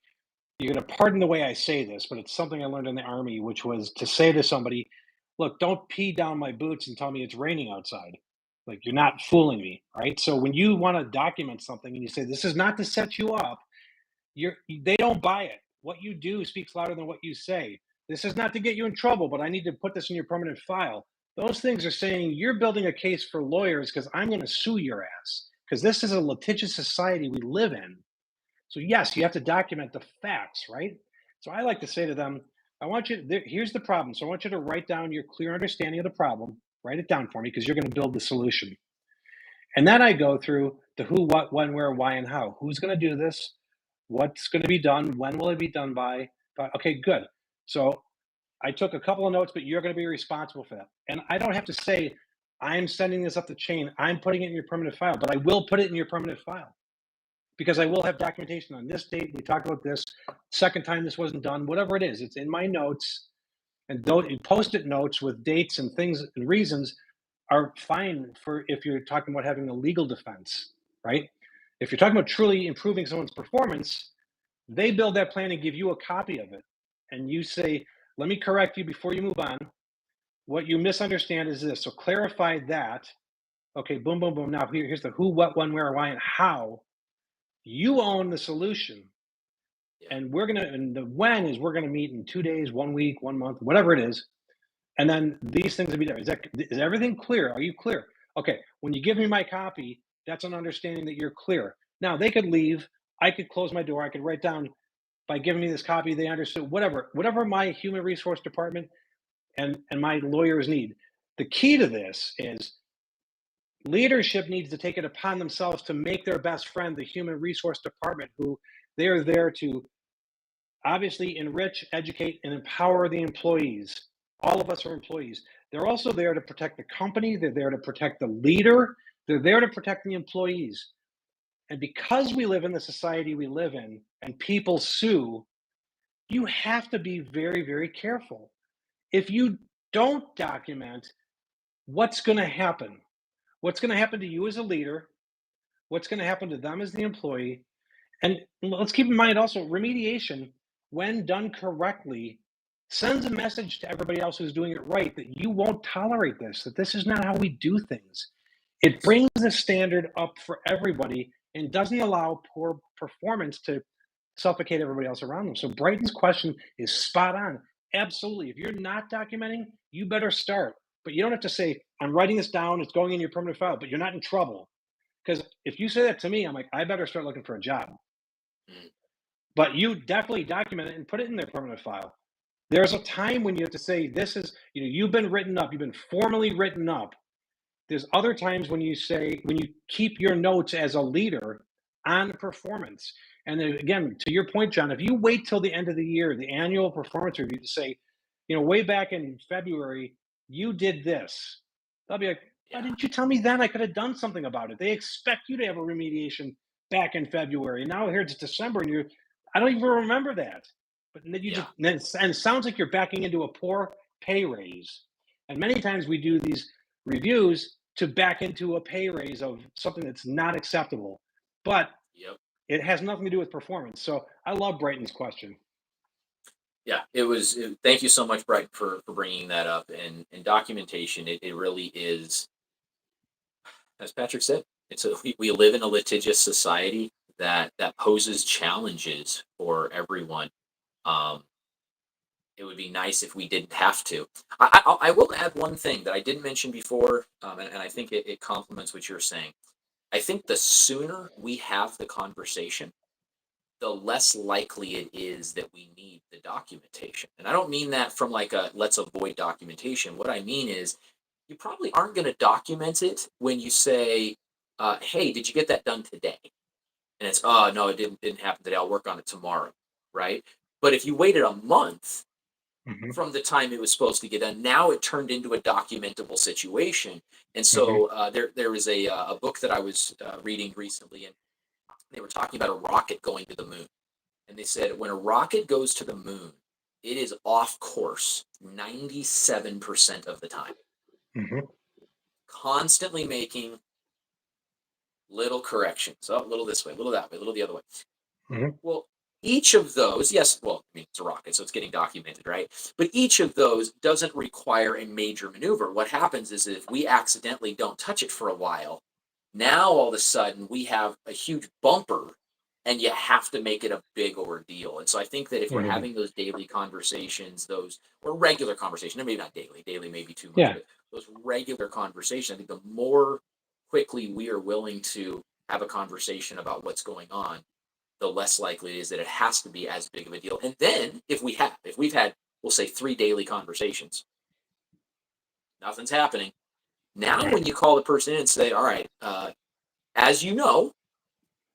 you're going to pardon the way I say this, but it's something I learned in the army, which was to say to somebody, "Look, don't pee down my boots and tell me it's raining outside. Like, you're not fooling me, right?" So when you want to document something and you say this is not to set you up, they don't buy it. What you do speaks louder than what you say. This is not to get you in trouble, but I need to put this in your permanent file. Those things are saying you're building a case for lawyers because I'm going to sue your ass because this is a litigious society we live in. So yes, you have to document the facts, right? So I like to say to them, I want you. Here's the problem. So I want you to write down your clear understanding of the problem. Write it down for me because you're going to build the solution. And then I go through the who, what, when, where, why, and how. Who's going to do this? What's going to be done? When will it be done by? Okay, good. So I took a couple of notes, but you're going to be responsible for that. And I don't have to say, I'm sending this up the chain. I'm putting it in your permanent file, but I will put it in your permanent file because I will have documentation on this date. We talked about this. Second time this wasn't done, whatever it is, it's in my notes. And post-it notes with dates and things and reasons are fine for if you're talking about having a legal defense, right? If you're talking about truly improving someone's performance, they build that plan and give you a copy of it. And you say, let me correct you before you move on. What you misunderstand is this. So clarify that. Okay, boom, boom, boom. Now here's the who, what, when, where, why, and how. You own the solution. Yeah, And the when is we're gonna meet in 2 days, 1 week, 1 month, whatever it is. And then these things will be there. Is everything clear? Are you clear? Okay, when you give me my copy, that's an understanding that you're clear. Now they could leave. I could close my door. I could write down by giving me this copy, they understood whatever my human resource department and my lawyers need. The key to this is leadership needs to take it upon themselves to make their best friend the human resource department, who they are there to obviously enrich, educate, and empower the employees. All of us are employees. They're also there to protect the company, they're there to protect the leader, they're there to protect the employees. And because we live in the society we live in and people sue, you have to be very, very careful. If you don't document, what's going to happen? What's going to happen to you as a leader? What's going to happen to them as the employee? And let's keep in mind also, remediation, when done correctly, sends a message to everybody else who's doing it right that you won't tolerate this, that this is not how we do things. It yes, brings the standard up for everybody and doesn't allow poor performance to suffocate everybody else around them. So Brighton's question is spot on. Absolutely. If you're not documenting, you better start. But you don't have to say, I'm writing this down, it's going in your permanent file, but you're not in trouble. Because if you say that to me, I'm like, I better start looking for a job. mm, But you definitely document it and put it in their permanent file. There's a time when you have to say, this is, you've been written up, you've been formally written up. There's other times when you say, when you keep your notes as a leader on performance. And then again, to your point, John, if you wait till the end of the year, the annual performance review, to say, way back in February, you did this, they'll be like, why yeah, didn't you tell me then? I could have done something about it. They expect you to have a remediation back in February. Now here it's December and I don't even remember that. But then yeah. and it sounds like you're backing into a poor pay raise. And many times we do these reviews to back into a pay raise of something that's not acceptable. But Yep. it has nothing to do with performance. So I love Brighton's question. Yeah, thank you so much, Bright, for bringing that up. And documentation, it really is, as Patrick said, we live in a litigious society that poses challenges for everyone. Um, it would be nice if we didn't have to. I will add one thing that I didn't mention before, and I think it complements what you're saying. I think the sooner we have the conversation, the less likely it is that we need the documentation. And I don't mean that from like a let's avoid documentation. What I mean is you probably aren't going to document it when you say, "Hey, did you get that done today?" And it's, "Oh no, it didn't happen today. I'll work on it tomorrow." Right? But if you waited a month Hmm. from the time it was supposed to get done, now it turned into a documentable situation. And Hmm. so there was a book that I was reading recently, and they were talking about a rocket going to the moon. And they said when a rocket goes to the moon, it is off course 97% of the time, Hmm. constantly making little corrections. Oh, a little this way, a little that way, a little the other way. Hmm. Well, each of those, yes, well, I mean, it's a rocket, so it's getting documented, right? But each of those doesn't require a major maneuver. What happens is if we accidentally don't touch it for a while, now all of a sudden we have a huge bumper and you have to make it a big ordeal. And so I think that if we're Hmm. having those daily conversations, those or regular conversations, maybe not daily, daily may be too much, Yeah. but those regular conversations, I think the more quickly we are willing to have a conversation about what's going on, the less likely it is that it has to be as big of a deal. And then if we've had, we'll say 3 daily conversations, nothing's happening. Now, Right. when you call the person in and say, all right, as you know,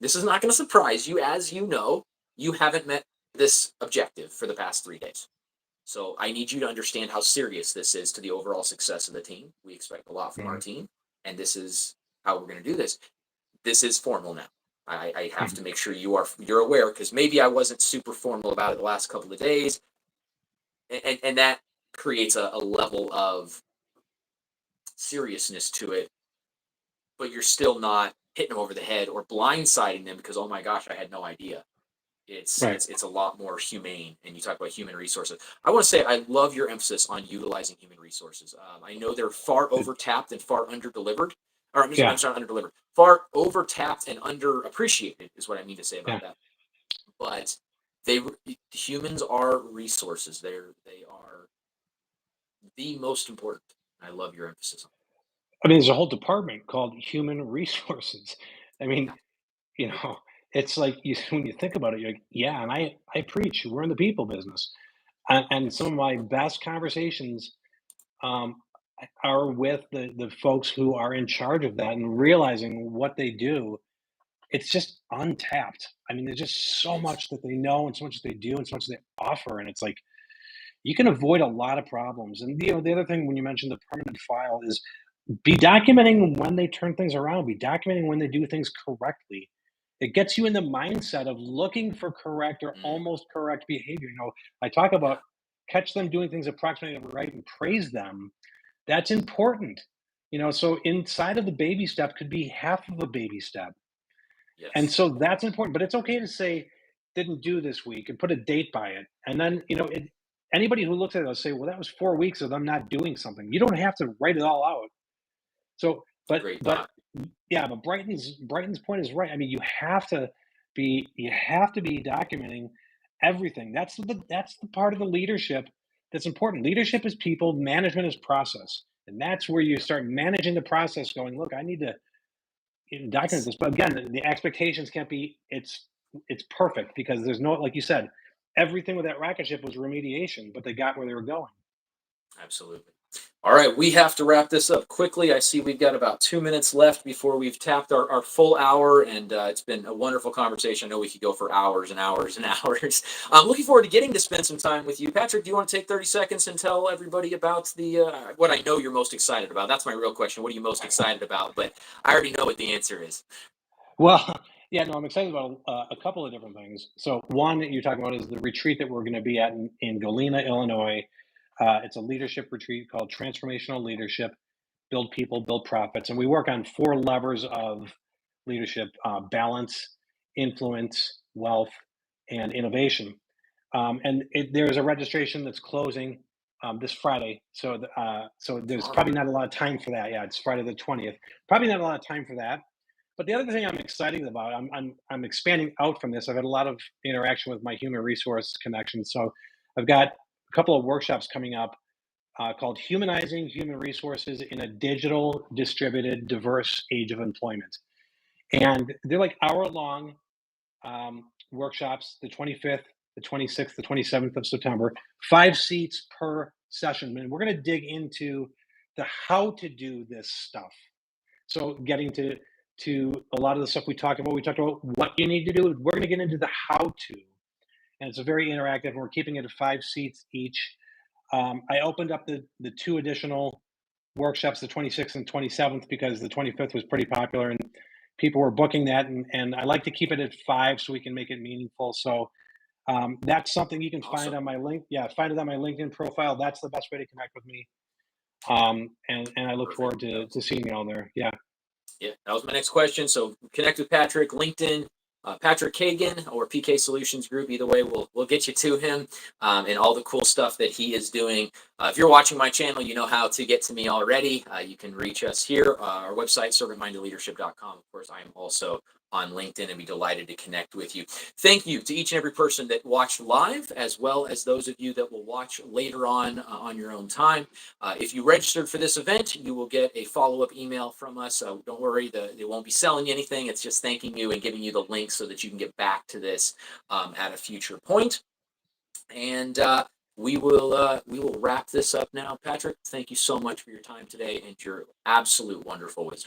this is not going to surprise you. As you know, you haven't met this objective for the past 3 days. So I need you to understand how serious this is to the overall success of the team. We expect a lot from our Hmm. team, and this is how we're going to do this. This is formal now. I have to Hmm. make sure you're aware because maybe I wasn't super formal about it the last couple of days, and that creates a level of seriousness to it. But you're still not hitting them over the head or blindsiding them because oh my gosh, I had no idea. it's Right. it's it's a lot more humane. And you talk about human resources. I want to say I love your emphasis on utilizing human resources. I know they're far Good. overtapped and far underdelivered, or I'm Yeah. sorry, underdelivered, far overtapped and underappreciated is what I mean to say about Yeah. that. But they humans are resources. They are the most important. I love your emphasis on I mean, there's a whole department called human resources. I that. mean, you know, it's like you when you think about it, you're like, yeah, and I preach. We're in the people business, and some of my best conversations um, are with the folks who are in charge of that and realizing what they do. It's just untapped. I mean, there's just It so is. much that they know and so much that they do and so much they offer, and it's like you can avoid a lot of problems. And the other thing when you mentioned the permanent file is be documenting when they turn things around, be documenting when they do things correctly. It gets you in the mindset of looking for correct or Mm, almost correct behavior. I talk about yeah. catch them doing things approximately right and praise them. That's important. So inside of the baby step could be half of a baby step. And Yes. so that's important. But it's okay to say, didn't do this week and put a date by it. And then, anybody who looks at it will say, well, that was 4 weeks of them not doing something. You don't have to write it all out. So, It's a but great but thought. yeah, but Brighton's point is right. I mean, you have to be documenting everything. That's the part of the leadership that's important. Leadership is people, management is process. And that's where you start managing the process going, look, I need to document Yes. this. But again, the expectations can't be it's perfect because there's no like you said, everything with that rocket ship was remediation, but they got where they were going. Absolutely. All right, we have to wrap this up quickly. I see we've got about 2 minutes left before we've tapped our full hour, and it's been a wonderful conversation. I know we could go for hours and hours and hours. I'm looking forward to getting to spend some time with you. Patrick, do you want to take 30 seconds and tell everybody about what I know you're most excited about? That's my real question. What are you most excited about? But I already know what the answer is. Well, yeah, no, I'm excited about a couple of different things. So, one that you're talking about is the retreat that we're going to be at in Galena, Illinois. It's a leadership retreat called Transformational Leadership: Build People, Build Profits, and we work on 4 levers of leadership: balance, influence, wealth, and innovation. There's a registration that's closing this Friday, so there's All right. probably not a lot of time for that. Yeah, it's Friday the 20th. Probably not a lot of time for that. But the other thing I'm excited about, I'm expanding out from this. I've had a lot of interaction with my human resource connections. So I've got a couple of workshops coming up called Humanizing Human Resources in a Digital, Distributed, Diverse Age of Employment. And they're like hour long workshops, the 25th, the 26th, the 27th of September, 5 seats per session. And we're going to dig into the how to do this stuff. So getting to a lot of the stuff we talked about what you need to do. We're going to get into the how to, and it's a very interactive. We're keeping it at 5 seats each. I opened up the two additional workshops, the 26th and 27th, because the 25th was pretty popular and people were booking that. And I like to keep it at 5 so we can make it meaningful. So that's something you can find Awesome. on my link. Yeah, find it on my LinkedIn profile. That's the best way to connect with me. And I look forward Perfect. to seeing you all there. Yeah. Yeah, that was my next question. So connect with Patrick, LinkedIn, Patrick Kagan or PK Solutions Group. Either way, we'll get you to him and all the cool stuff that he is doing. If you're watching my channel, you know how to get to me already. You can reach us here. Our website, servantmindedleadership.com. Of course, I am also on LinkedIn and be delighted to connect with you. Thank you to each and every person that watched live, as well as those of you that will watch later on your own time. If you registered for this event, you will get a follow-up email from us. So don't worry, they won't be selling you anything. It's just thanking you and giving you the link so that you can get back to this at a future point. And we will wrap this up now. Patrick, thank you so much for your time today and your absolute wonderful wisdom.